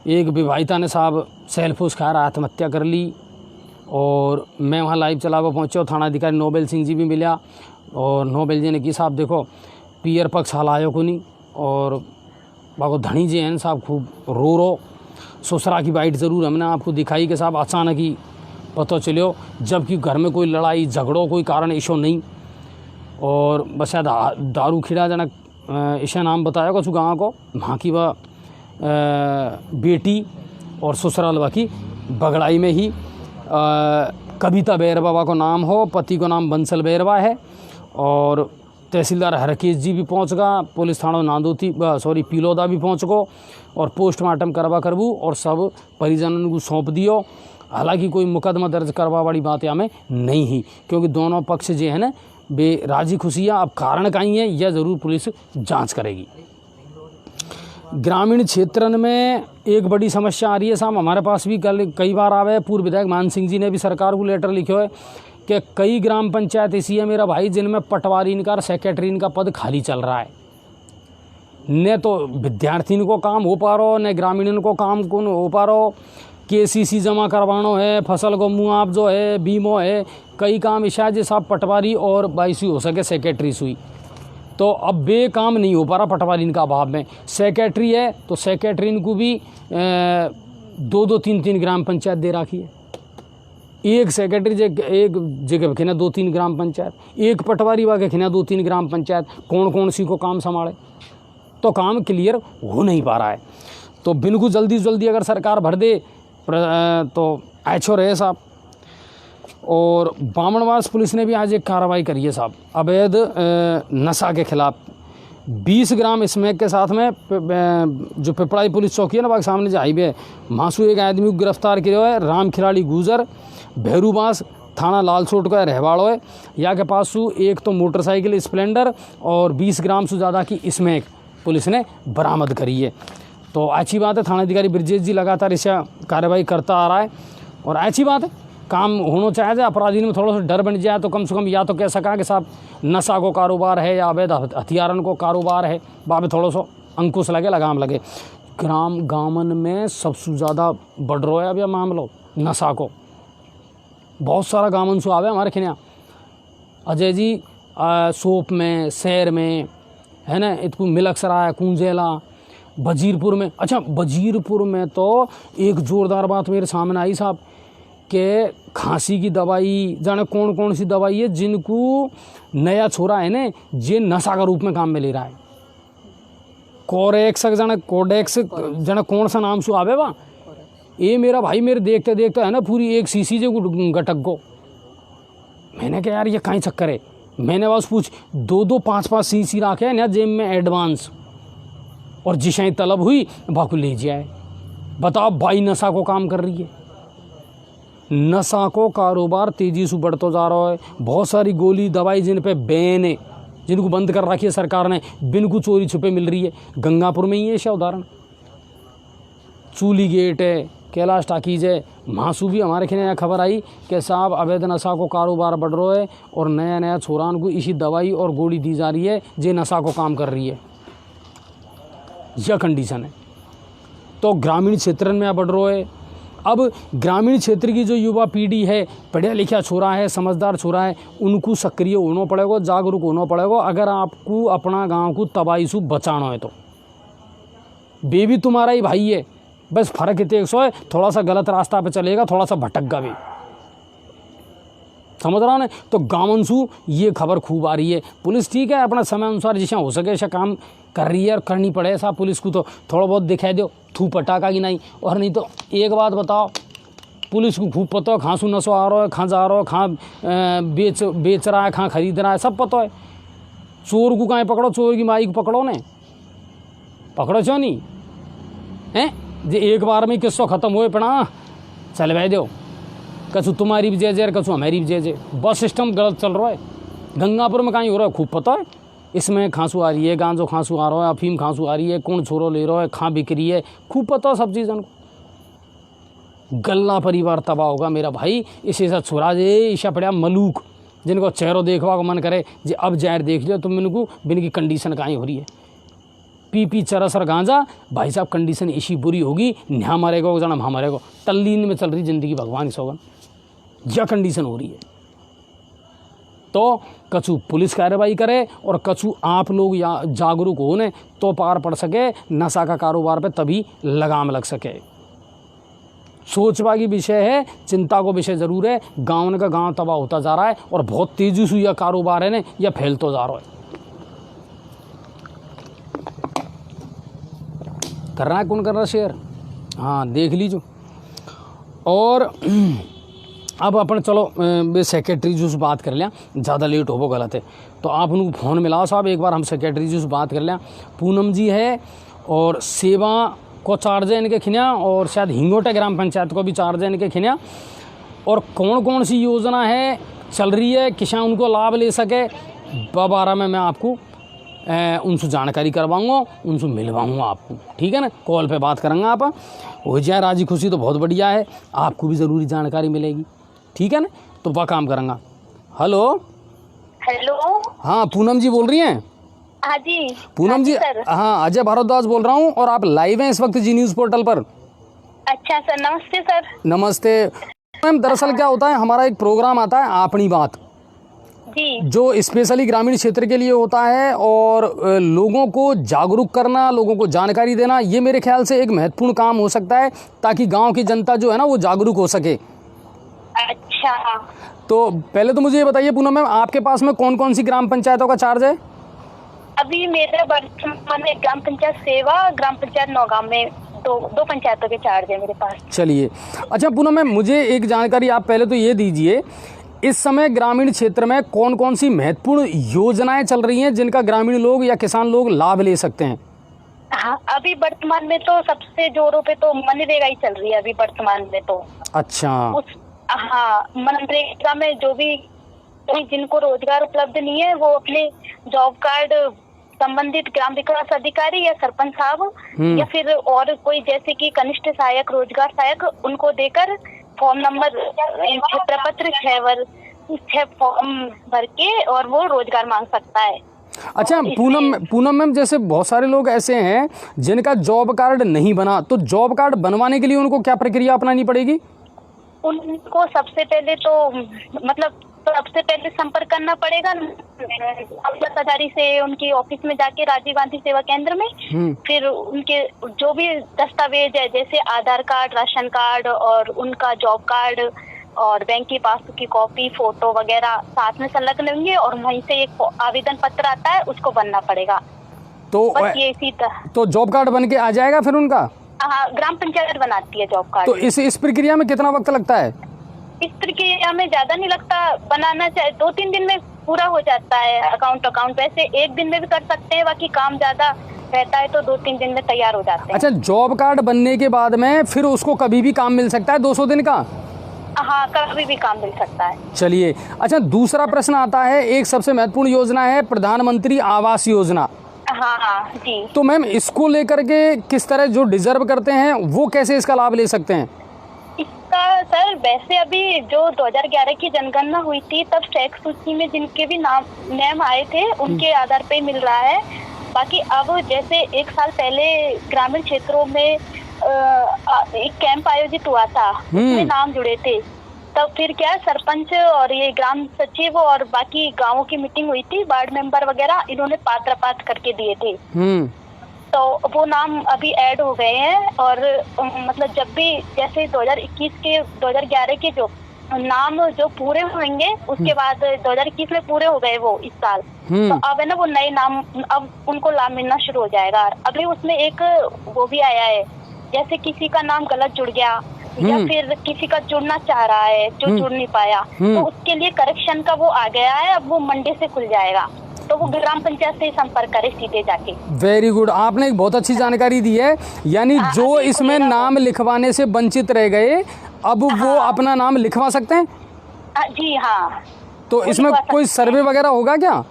एक विवाहिता ने साहब सेल्फोस खाकर आत्महत्या कर ली। और मैं वहाँ लाइव चलावा पहुँचा, थाना अधिकारी नोबेल सिंह जी भी मिला और नोबेल जी ने कि साहब देखो पियर पक्ष हाल आयो को नहीं, और बाको धनी जी हैं साहब खूब रो ससुरा की बाइट ज़रूर हमने आपको दिखाई कि साहब अचानक ही पता चलो, जबकि घर में कोई लड़ाई झगड़ो कोई कारण इशो नहीं, और बस शायद दारू खिड़ा जनक ईशा नाम बताया कुछ गाँव को, वहाँ की वह बेटी और ससुराल बाकी बगड़ाई में ही कविता बैरवा को नाम हो, पति को नाम बंसल बैरवा है। और तहसीलदार हरकेश जी भी पहुंच गया, पुलिस थाना नांदोती पिलोदा भी पहुंच गो और पोस्टमार्टम करवा करबू और सब परिजनों को सौंप दियो। हालांकि कोई मुकदमा दर्ज करवा वाली बात यहाँ में नहीं ही, क्योंकि दोनों पक्ष जो है ना बे राजी खुशियाँ, अब कारण कहीं है यह ज़रूर पुलिस जांच करेगी। ग्रामीण क्षेत्रन में एक बड़ी समस्या आ रही है साहब, हमारे पास भी कल कई बार आवे। पूर्व विधायक मान सिंह जी ने भी सरकार को लेटर लिखे है कि कई ग्राम पंचायत ऐसी है मेरा भाई जिनमें पटवारी का और सेक्रेटरी का पद खाली चल रहा है। न तो विद्यार्थियों को काम हो पा रहा, न ग्रामीण को काम कौन हो पा रहा। KCC जमा करवानो है, फसल को मुआवजो है, बीमो है, कई काम ऐसा है साहब पटवारी और 22 हो सके सेक्रेटरी सुई, तो अब बे काम नहीं हो पा रहा पटवारी का अभाव में। सेक्रेटरी है तो सेक्रेटरी को भी 2-2, 3-3 ग्राम पंचायत दे रखी है। एक सेक्रेटरी एक जगह खिना 2-3 ग्राम पंचायत, एक पटवारी वाके खिना 2-3 ग्राम पंचायत, कौन कौन सी को काम संभाले, तो काम क्लियर हो नहीं पा रहा है। तो बिनको जल्दी जल्दी अगर सरकार भर दे तो अच्छो रहे साहब। और बामणवास पुलिस ने भी आज एक कार्रवाई करी है साहब, अवैध नशा के खिलाफ 20 ग्राम स्मैक के साथ में जो पिपराई पुलिस चौकी है ना, बाकी सामने जो हाईवे है, मासू एक आदमी को गिरफ्तार किया है। राम खिलाड़ी गुजर भैरूबास थाना लालसोट का रहवाड़ो है। यहाँ के पास सु एक तो मोटरसाइकिल स्प्लेंडर और 20 ग्राम से ज़्यादा की स्मैक पुलिस ने बरामद करी है। तो अच्छी बात है, थानाधिकारी ब्रजेश जी लगातार इसे कार्रवाई करता आ रहा है और अच्छी बात है, काम होना चाहिए। अपराधी में थोड़ा सा डर बन जाए तो कम से कम या तो कह सका कि साहब नशा को कारोबार है या अवैध हथियारन को कारोबार है, बाबे थोड़ा सा अंकुश लगे, लगाम लगे। गामन में सबसे ज़्यादा बढ़ रहा है अब यह मामलो नशा को। बहुत सारा गामन सु आवे हमारे खिनिया अजय जी, सोप में, शहर में है ना, इतकू मिलकसराय, कुंजेला, वजीरपुर में। अच्छा, वजीरपुर में तो एक ज़ोरदार बात मेरे सामने आई साहब कि खांसी की दवाई, जाने कौन कौन सी दवाई है जिनको नया छोरा है ना जे नशा का रूप में काम में ले रहा है। कोरेक्स जाने कोडेक्स जाने कौन सा नाम सु आवे वहाँ, ये मेरा भाई मेरे देखते देखते है ना पूरी एक सीसी जो गटक गो। मैंने कहा यार ये कहीं चक्कर है। मैंने बस पूछ 2-2, 5-5 सीसी रखे हैं ना जेब में एडवांस, और जिशाई तलब हुई बाकू ले जाए। बताओ भाई नशा को काम कर रही है। नशा को कारोबार तेजी से बढ़ता जा रहा है। बहुत सारी गोली दवाई जिन पे बैन है, जिनको बंद कर रखी है सरकार ने, बिन को चोरी छुपे मिल रही है। गंगापुर में ही है ऐसा उदाहरण, चूली गेट है, कैलाश टाकीज है, मासू भी हमारे खिने यहाँ खबर आई कि साहब अवैध नशा को कारोबार बढ़ रहा है और नया नया छोरान को इसी दवाई और गोली दी जा रही है जे नशा को काम कर रही है। यह कंडीशन है। तो ग्रामीण क्षेत्र में बढ़ रहा है। अब ग्रामीण क्षेत्र की जो युवा पीढ़ी है, पढ़ा लिखा छोरा है, समझदार छोरा है, उनको सक्रिय होना पड़ेगा, जागरूक होना पड़ेगा। अगर आपको अपना गांव को तबाही से बचाना है तो बेबी तुम्हारा ही भाई है, बस फ़र्क इतने एक सौ है, थोड़ा सा गलत रास्ता पे चलेगा, थोड़ा सा भटक भी, समझ रहा हूँ। तो गांवंसू ये खबर खूब आ रही है। पुलिस ठीक है अपना समय अनुसार जैसा हो सके ऐसा काम कर रही है और करनी पड़े ऐसा। पुलिस को तो थोड़ा बहुत दिखाई दो थू पटाखा की नहीं। और नहीं तो एक बात बताओ, पुलिस को खूब पता है कहाँ सु नशो आ रहा है, कहाँ जा रहा है, कहाँ बेच रहा है, कहाँ खरीद रहा है, सब पता है। चोर को कहाँ पकड़ो, चोर की माई को पकड़ो ने, पकड़ो क्यों नहीं हैं। जे एक बार में किस्सों ख़त्म हुए पड़ा चल भाई दो, कछु तुम्हारी भी जय कछु हमारी भी जय। बस सिस्टम गलत चल रहा है। गंगापुर में कहीं हो रहा है खूब पता है। इसमें खांसू आ रही है, गांजो खांसू आ रहा है, अफीम खांसू आ रही है, कौन छोरो ले रहा है, कहाँ बिक रही है, खूब पता है सब चीज़ों को। गल्ला परिवार तबाह होगा मेरा भाई। इसे ऐसा छोरा जे ईशा पड़ा मलूक जिनको चेहरों देखवा को मन करे जे अब जहर देख लियो तो इनको बिन की कंडीशन कहीं हो रही है। पी चरस और गांजा भाई साहब कंडीशन ऐसी बुरी होगी, यहाँ मरेगा जना वहाँ मरेगा। तल्लीन में चल रही ज़िंदगी भगवान सौगन, यह कंडीशन हो रही है। तो कछु पुलिस कार्रवाई करे और कछु आप लोग या जागरूक होने तो पार पड़ सके नशा का कारोबार पे, तभी लगाम लग सके। सोचवा की विषय है, चिंता को विषय जरूर है। गाँव का गाँव तबाह होता जा रहा है और बहुत तेजी से यह कारोबार है ना यह फैलता जा रहा है। कर रहा है कौन कर रहा है शेयर, हाँ देख लीजिए। और अब अपन चलो सेक्रेटरी जी से बात कर लिया, ज़्यादा लेट हो वो गलत है। तो आप उनको फ़ोन मिलाओ साहब, एक बार हम सेक्रेटरी जी से बात कर लिया। पूनम जी है और सेवा को चार्ज है इनके खिनिया, और शायद हिंगोटा ग्राम पंचायत को भी चार्ज है इनके खिनिया। और कौन कौन सी योजना है चल रही है, किसान उनको लाभ ले सके, बारह में मैं आपको उनसे जानकारी करवाऊँगा, उनसे मिलवाऊँगा आपको, ठीक है ना। कॉल पे बात करेंगे आप, हो जाए राजी खुशी तो बहुत बढ़िया है, आपको भी ज़रूरी जानकारी मिलेगी, ठीक है ना। तो वह काम करेंगे। हेलो हेलो, हाँ पूनम जी बोल रही हैं? हाँ जी पूनम जी, सर। हाँ अजय भारद्वाज बोल रहा हूँ और आप लाइव हैं इस वक्त जी न्यूज़ पोर्टल पर। अच्छा सर, नमस्ते सर। नमस्ते मैम, दरअसल क्या होता है, हमारा एक प्रोग्राम आता है अपनी बात, जी जो स्पेशली ग्रामीण क्षेत्र के लिए होता है और लोगों को जागरूक करना, लोगों को जानकारी देना, ये मेरे ख्याल से एक महत्वपूर्ण काम हो सकता है, ताकि गांव की जनता जो है ना वो जागरूक हो सके। अच्छा, तो पहले तो मुझे ये बताइए पूनम मैम, आपके पास में कौन कौन सी ग्राम पंचायतों का चार्ज है? अभी मेरे वर्तमान में ग्राम पंचायत सेवा, ग्राम पंचायत नौगांव में दो पंचायतों के चार्ज है मेरे पास। चलिए, अच्छा पूनम मैम, मुझे एक जानकारी आप पहले तो ये दीजिए, इस समय ग्रामीण क्षेत्र में कौन कौन सी महत्वपूर्ण योजनाएं चल रही हैं जिनका ग्रामीण लोग या किसान लोग लाभ ले सकते हैं? हाँ, अभी वर्तमान में तो सबसे जोरों पे तो मनरेगा ही चल रही है अभी वर्तमान में तो। अच्छा, हाँ, मनरेगा में जो भी जिनको रोजगार उपलब्ध नहीं है वो अपने जॉब कार्ड संबंधित ग्राम विकास अधिकारी या सरपंच साहब या फिर और कोई जैसे कि कनिष्ठ सहायक, रोजगार सहायक, उनको देकर फॉर्म नंबर प्रपत्र 6 फॉर्म भर के और वो रोजगार मांग सकता है। अच्छा पूनम मैम, जैसे बहुत सारे लोग ऐसे हैं जिनका जॉब कार्ड नहीं बना, तो जॉब कार्ड बनवाने के लिए उनको क्या प्रक्रिया अपनानी पड़ेगी? उनको सबसे पहले तो मतलब सबसे पहले संपर्क करना पड़ेगा अधिकारी से, उनकी ऑफिस में जाके राजीव गांधी सेवा केंद्र में। फिर उनके जो भी दस्तावेज है जैसे आधार कार्ड, राशन कार्ड और उनका जॉब कार्ड और बैंक की पासबुक की कॉपी, फोटो वगैरह साथ में संलग्न होंगे और वहीं से एक आवेदन पत्र आता है, उसको बनना पड़ेगा। तो बस ये इसी तरह। तो जॉब कार्ड बन के आ जाएगा फिर उनका? हाँ, ग्राम पंचायत बनाती है जॉब कार्ड। तो इस प्रक्रिया में कितना वक्त लगता है? इस प्रक्रिया में ज्यादा नहीं लगता, बनाना चाहे 2-3 दिन में पूरा हो जाता है। अकाउंट वैसे 1 दिन में भी कर सकते हैं, बाकी काम ज्यादा रहता है तो 2-3 दिन में तैयार हो जाते हैं। अच्छा, जॉब कार्ड बनने के बाद में फिर उसको कभी भी काम मिल सकता है 200 दिन का? हाँ, कभी भी काम मिल सकता है। चलिए, अच्छा दूसरा प्रश्न आता है, एक सबसे महत्वपूर्ण योजना है प्रधानमंत्री आवास योजना। हाँ जी। तो मैम इसको लेकर के किस तरह जो डिजर्व करते हैं वो कैसे इसका लाभ ले सकते हैं? इसका सर वैसे अभी जो 2011 की जनगणना हुई थी तब टैक्स सूची में जिनके भी नाम आए थे उनके आधार पे मिल रहा है। बाकी अब जैसे 1 साल पहले ग्रामीण क्षेत्रों में एक कैंप आयोजित हुआ था, उसमें नाम जुड़े थे, तब फिर क्या सरपंच और ये ग्राम सचिव और बाकी गांवों की मीटिंग हुई थी, वार्ड मेंबर वगैरह इन्होंने पात्र करके दिए थे। तो वो नाम अभी ऐड हो गए हैं और मतलब जब भी जैसे 2011 के जो नाम जो पूरे होंगे उसके बाद 2021 में पूरे हो गए वो इस साल, तो अब है ना वो नए नाम अब उनको लाभ मिलना शुरू हो जाएगा। अभी उसमें एक वो भी आया है, जैसे किसी का नाम गलत जुड़ गया या फिर किसी का जुड़ना चाह रहा है जो जुड़ नहीं पाया, तो उसके लिए करेक्शन का वो आ गया है, अब वो मंडे से खुल जाएगा, तो वो ग्राम पंचायत से संपर्क करे सीधे जाके। वेरी गुड, आपने एक बहुत अच्छी जानकारी दी है। यानी जो इसमें नाम लिखवाने से वंचित रह गए अब वो अपना नाम लिखवा सकते हैं? जी हाँ। तो इसमें कोई सर्वे वगैरह होगा क्या?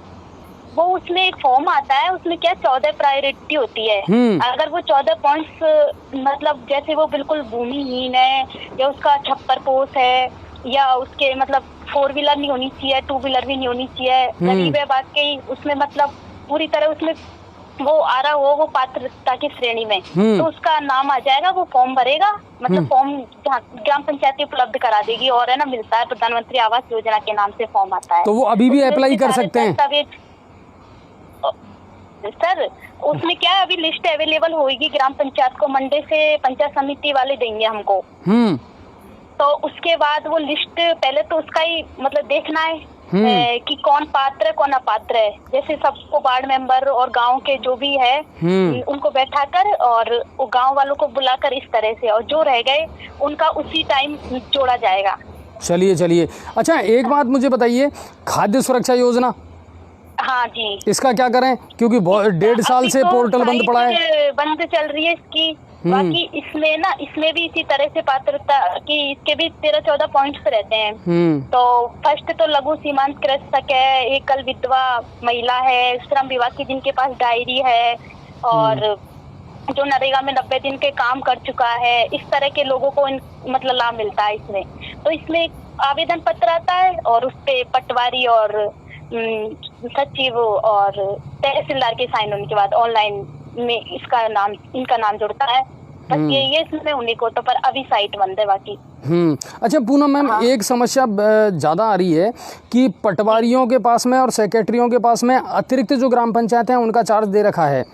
वो उसमें एक फॉर्म आता है, उसमें क्या 14 प्रायोरिटी होती है। अगर वो 14 पॉइंट्स मतलब जैसे वो बिल्कुल भूमिहीन है या उसका छप्पर पोष है या उसके मतलब 4 व्हीलर नहीं होनी चाहिए, 2 व्हीलर भी नहीं होनी चाहिए, गरीब है वाकई, उसमें मतलब पूरी तरह उसमें वो आ रहा हो वो पात्रता की श्रेणी में, तो उसका नाम आ जाएगा, वो फॉर्म भरेगा, मतलब फॉर्म ग्राम पंचायत उपलब्ध करा देगी और है ना मिलता है, प्रधानमंत्री आवास योजना के नाम से फॉर्म आता है। तो वो अभी भी अप्लाई कर सकते हैं सर? उसमें क्या अभी लिस्ट अवेलेबल होगी ग्राम पंचायत को, मंडे से पंचायत समिति वाले देंगे हमको। तो उसके बाद वो लिस्ट पहले तो उसका ही मतलब देखना है कि कौन पात्र है कौन अपात्र है, जैसे सबको वार्ड मेंबर और गांव के जो भी है उनको बैठाकर और गांव वालों को बुलाकर इस तरह से, और जो रह गए उनका उसी टाइम जोड़ा जाएगा। चलिए, अच्छा एक बात मुझे बताइए, खाद्य सुरक्षा योजना, हाँ जी, इसका क्या करें? क्योंकि 1.5 साल से पोर्टल बंद पड़ा है। बंद चल रही है इसकी, बाकी इसमें ना, इसमें भी इसी तरह से पात्रता कि इसके भी 13-14 पॉइंट्स रहते हैं। तो फर्स्ट तो लघु सीमांत कृषक है, एकल विधवा महिला है, श्रम विभाग की जिनके पास डायरी है, और जो नरेगा में 90 दिन के काम कर चुका है, इस तरह के लोगों को मतलब लाभ मिलता है इसमें। तो इसमें एक आवेदन पत्र आता है और उस पे पटवारी और सचिव और तहसीलदार के साइन होने के बाद ऑनलाइन में इनका नाम जुड़ता है। बस ये इसमें उन्हीं को, तो पर अभी साइट बंद है बाकी। अच्छा पूनम मैम, एक समस्या ज़्यादा आ रही है कि पटवारियों के पास में और सेक्रेटरियों के पास में अतिरिक्त जो ग्राम पंचायत हैं उनका चार्ज दे रखा है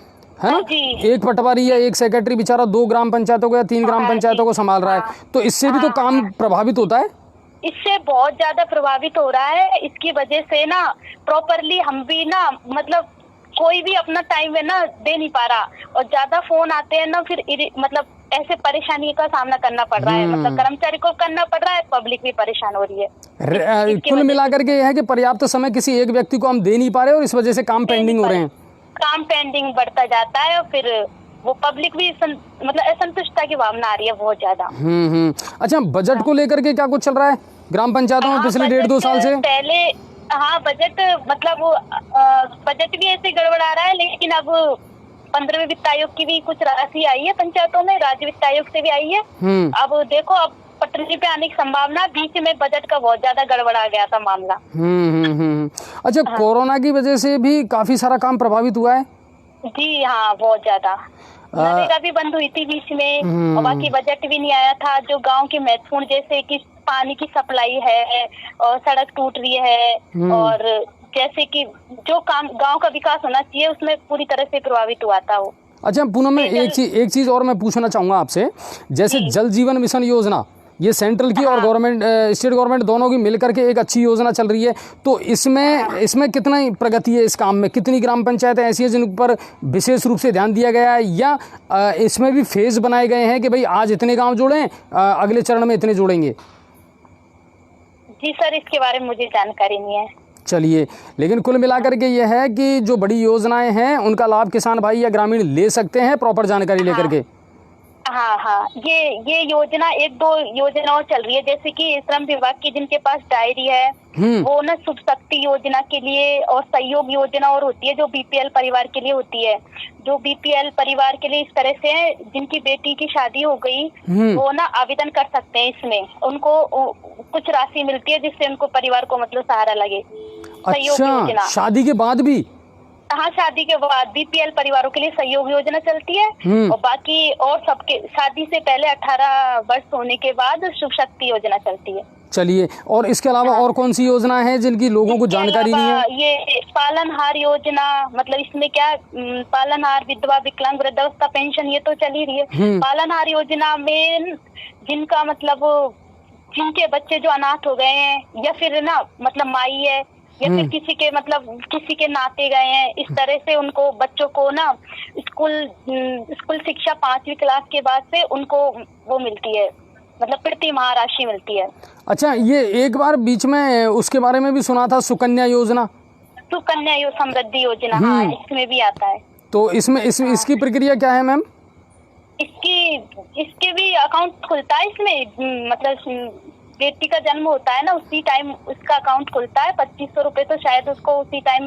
ना? एक पटवारी या एक सेक्रेटरी बेचारा 2 ग्राम पंचायतों को या 3 ग्राम पंचायतों को संभाल रहा है, तो इससे भी तो काम प्रभावित होता है। इससे बहुत ज्यादा प्रभावित हो रहा है। इसकी वजह से ना प्रॉपरली हम भी ना, मतलब कोई भी अपना टाइम है ना दे नहीं पा रहा, और ज्यादा फोन आते हैं ना, फिर मतलब ऐसे परेशानी का सामना करना पड़ रहा है। मतलब कर्मचारी को करना पड़ रहा है, पब्लिक भी परेशान हो रही है। कुल मिलाकर के यह है कि पर्याप्त समय किसी एक व्यक्ति को हम दे नहीं पा रहे और इस वजह से काम पेंडिंग हो रहे हैं। काम पेंडिंग बढ़ता जाता है और फिर वो पब्लिक भी मतलब असंतुष्टता की भावना आ रही है बहुत ज्यादा। अच्छा, बजट को लेकर के क्या कुछ चल रहा है ग्राम पंचायतों में पिछले 1.5-2 साल से? पहले बजट मतलब बजट भी ऐसे गड़बड़ा रहा है, लेकिन अब 15वें वित्त आयोग की भी कुछ राशि आई है पंचायतों में, राज्य वित्त आयोग से भी आई है। अब देखो, अब पटरी पे आने की संभावना, बीच में बजट का बहुत ज्यादा गड़बड़ा गया था मामला। अच्छा, कोरोना की वजह से भी काफी सारा काम प्रभावित हुआ है। जी हाँ, बहुत ज्यादा। नरेगा भी बंद हुई थी बीच में, और बाकी बजट भी नहीं आया था। जो गांव के महत्वपूर्ण, जैसे कि पानी की सप्लाई है और सड़क टूट रही है, और जैसे कि जो काम गांव का विकास होना चाहिए उसमें पूरी तरह से प्रभावित हुआ था वो। अच्छा पूनम, मैं एक चीज और मैं पूछना चाहूंगा आपसे, जैसे जल जीवन मिशन योजना, ये सेंट्रल की और गवर्नमेंट स्टेट गवर्नमेंट दोनों की मिलकर के एक अच्छी योजना चल रही है, तो इसमें कितना प्रगति है इस काम में? कितनी ग्राम पंचायतें ऐसी हैं जिन पर विशेष रूप से ध्यान दिया गया है, या इसमें भी फेज बनाए गए हैं कि भाई आज इतने गांव जोड़ें, अगले चरण में इतने जोड़ेंगे? जी सर, इसके बारे में मुझे जानकारी नहीं है। चलिए, लेकिन कुल मिलाकर के ये है कि जो बड़ी योजनाएं हैं उनका लाभ किसान भाई या ग्रामीण ले सकते हैं प्रॉपर जानकारी लेकर के। हाँ, ये योजना, 1-2 योजना और चल रही है, जैसे कि श्रम विभाग की जिनके पास डायरी है वो ना शुभ शक्ति योजना के लिए, और सहयोग योजना और होती है जो बीपीएल परिवार के लिए होती है। जो बीपीएल परिवार के लिए इस तरह से है, जिनकी बेटी की शादी हो गई वो ना आवेदन कर सकते हैं। इसमें उनको कुछ राशि मिलती है जिससे उनको परिवार को मतलब सहारा लगे। सहयोग योजना शादी के बाद भी? हाँ, शादी के बाद बीपीएल परिवारों के लिए सहयोग योजना चलती है, और बाकी और सबके शादी से पहले 18 वर्ष होने के बाद शुभ शक्ति योजना चलती है। चलिए, और इसके अलावा और कौन सी योजना है जिनकी लोगों को जानकारी नहीं है? ये पालनहार योजना, मतलब इसमें क्या, पालनहार, विधवा, विकलांग, वृद्धावस्था पेंशन, ये तो चल ही रही है। पालनहार योजना में जिनका मतलब जिनके बच्चे जो अनाथ हो गए हैं, या फिर ना मतलब माई है, या फिर किसी के मतलब किसी के नाते गए हैं, इस तरह से उनको बच्चों को ना स्कूल शिक्षा 5वीं क्लास के बाद से उनको वो मिलती है, मतलब प्रति माह राशि मिलती है। अच्छा, ये एक बार बीच में उसके बारे में भी सुना था, सुकन्या योजना, सुकन्या समृद्धि योजना। हाँ, इसमें भी आता है। तो इसकी प्रक्रिया क्या है मैम? इसके भी अकाउंट खुलता है इसमें, मतलब बेटी का जन्म होता है ना, उसी टाइम उसका अकाउंट खुलता है। 2500 रुपए तो शायद उसको उसी टाइम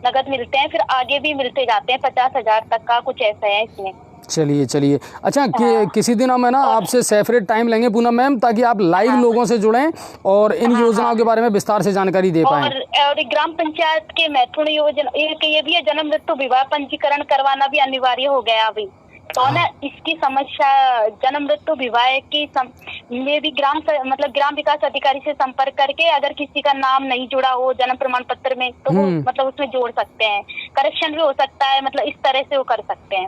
नगद मिलते हैं, फिर आगे भी मिलते जाते हैं 50,000 तक का, कुछ ऐसा है इसमें। चलिए। अच्छा, किसी दिन हम है ना आपसे सेपरेट टाइम लेंगे पूनम मैम, ताकि आप लाइव लोगों से जुड़ें और इन योजनाओं के बारे में विस्तार से जानकारी दे पाएं। और ग्राम पंचायत के महत्वपूर्ण योजना ये भी है, जन्म मृत्यु विवाह पंजीकरण करवाना भी अनिवार्य हो गया अभी। तो ना इसकी समस्या, जन्म मृत्यु विवाह की में भी ग्राम विकास अधिकारी से संपर्क करके अगर किसी का नाम नहीं जुड़ा हो जन्म प्रमाण पत्र में, तो वो मतलब उसमें जोड़ सकते हैं। करेक्शन भी हो सकता है, मतलब इस तरह से वो कर सकते हैं।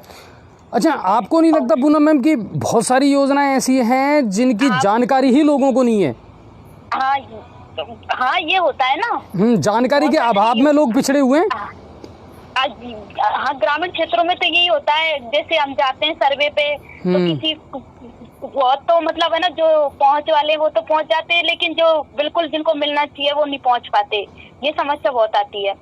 अच्छा, आपको नहीं लगता पूनम मैम कि बहुत सारी योजनाएं ऐसी हैं जिनकी जानकारी ही लोगों को नहीं है? हाँ, ये होता है ना, जानकारी के अभाव में लोग पिछड़े हुए हैं। हाँ, ग्रामीण क्षेत्रों में तो यही होता है। जैसे हम जाते हैं सर्वे पे, तो किसी बहुत तो मतलब है ना, जो पहुंच वाले वो तो पहुंच जाते हैं, लेकिन जो बिल्कुल जिनको मिलना चाहिए वो नहीं पहुंच पाते। ये समस्या बहुत आती है।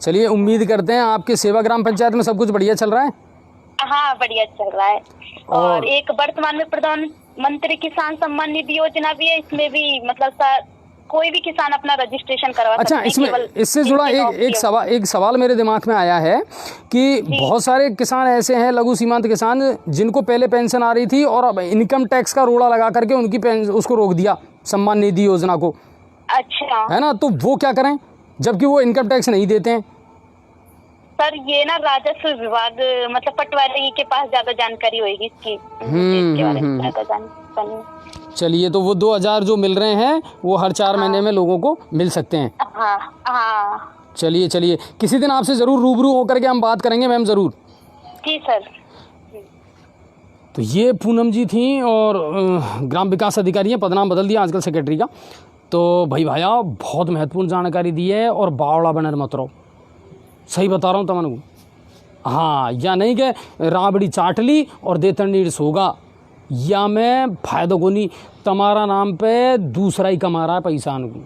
चलिए, उम्मीद करते हैं आपके सेवा ग्राम पंचायत में सब कुछ बढ़िया चल रहा है। हाँ बढ़िया चल रहा है। और और एक वर्तमान में प्रधानमंत्री किसान सम्मान निधि योजना भी है, इसमें भी मतलब कोई भी किसान अपना रजिस्ट्रेशन करवा सकता अच्छा, है। इसमें इससे जुड़ा एक सवाल मेरे दिमाग में आया है कि बहुत सारे किसान ऐसे हैं, लघु सीमांत किसान, जिनको पहले पेंशन आ रही थी और अब इनकम टैक्स का रोड़ा लगा करके उनकी उसको रोक दिया, सम्मान निधि योजना को। अच्छा, है ना, तो वो क्या करें जबकि वो इनकम टैक्स नहीं देते हैं? सर ये ना राजस्व विभाग मतलब पटवारी के पास ज्यादा जानकारी होगी इसके बारे में ज्यादा जानकारी। चलिए, तो वो 2000 जो मिल रहे हैं वो हर 4 महीने में लोगों को मिल सकते हैं। हाँ हाँ। चलिए, किसी दिन आपसे ज़रूर रूबरू होकर के हम बात करेंगे मैम, ज़रूर। जी सर। तो ये पूनम जी थी और ग्राम विकास अधिकारी हैं, पदनाम बदल दिया आजकल सेक्रेटरी का। तो भाइया बहुत महत्वपूर्ण जानकारी दी है। और बावड़ा बनर मत रहो, सही बता रहा हूँ तमन को। हाँ, या नहीं कि राबड़ी चाट ली और देतन नीड्स होगा, या मैं फायदो को नहीं, तुम्हारा नाम पे दूसरा ही कमा रहा है पैसा को।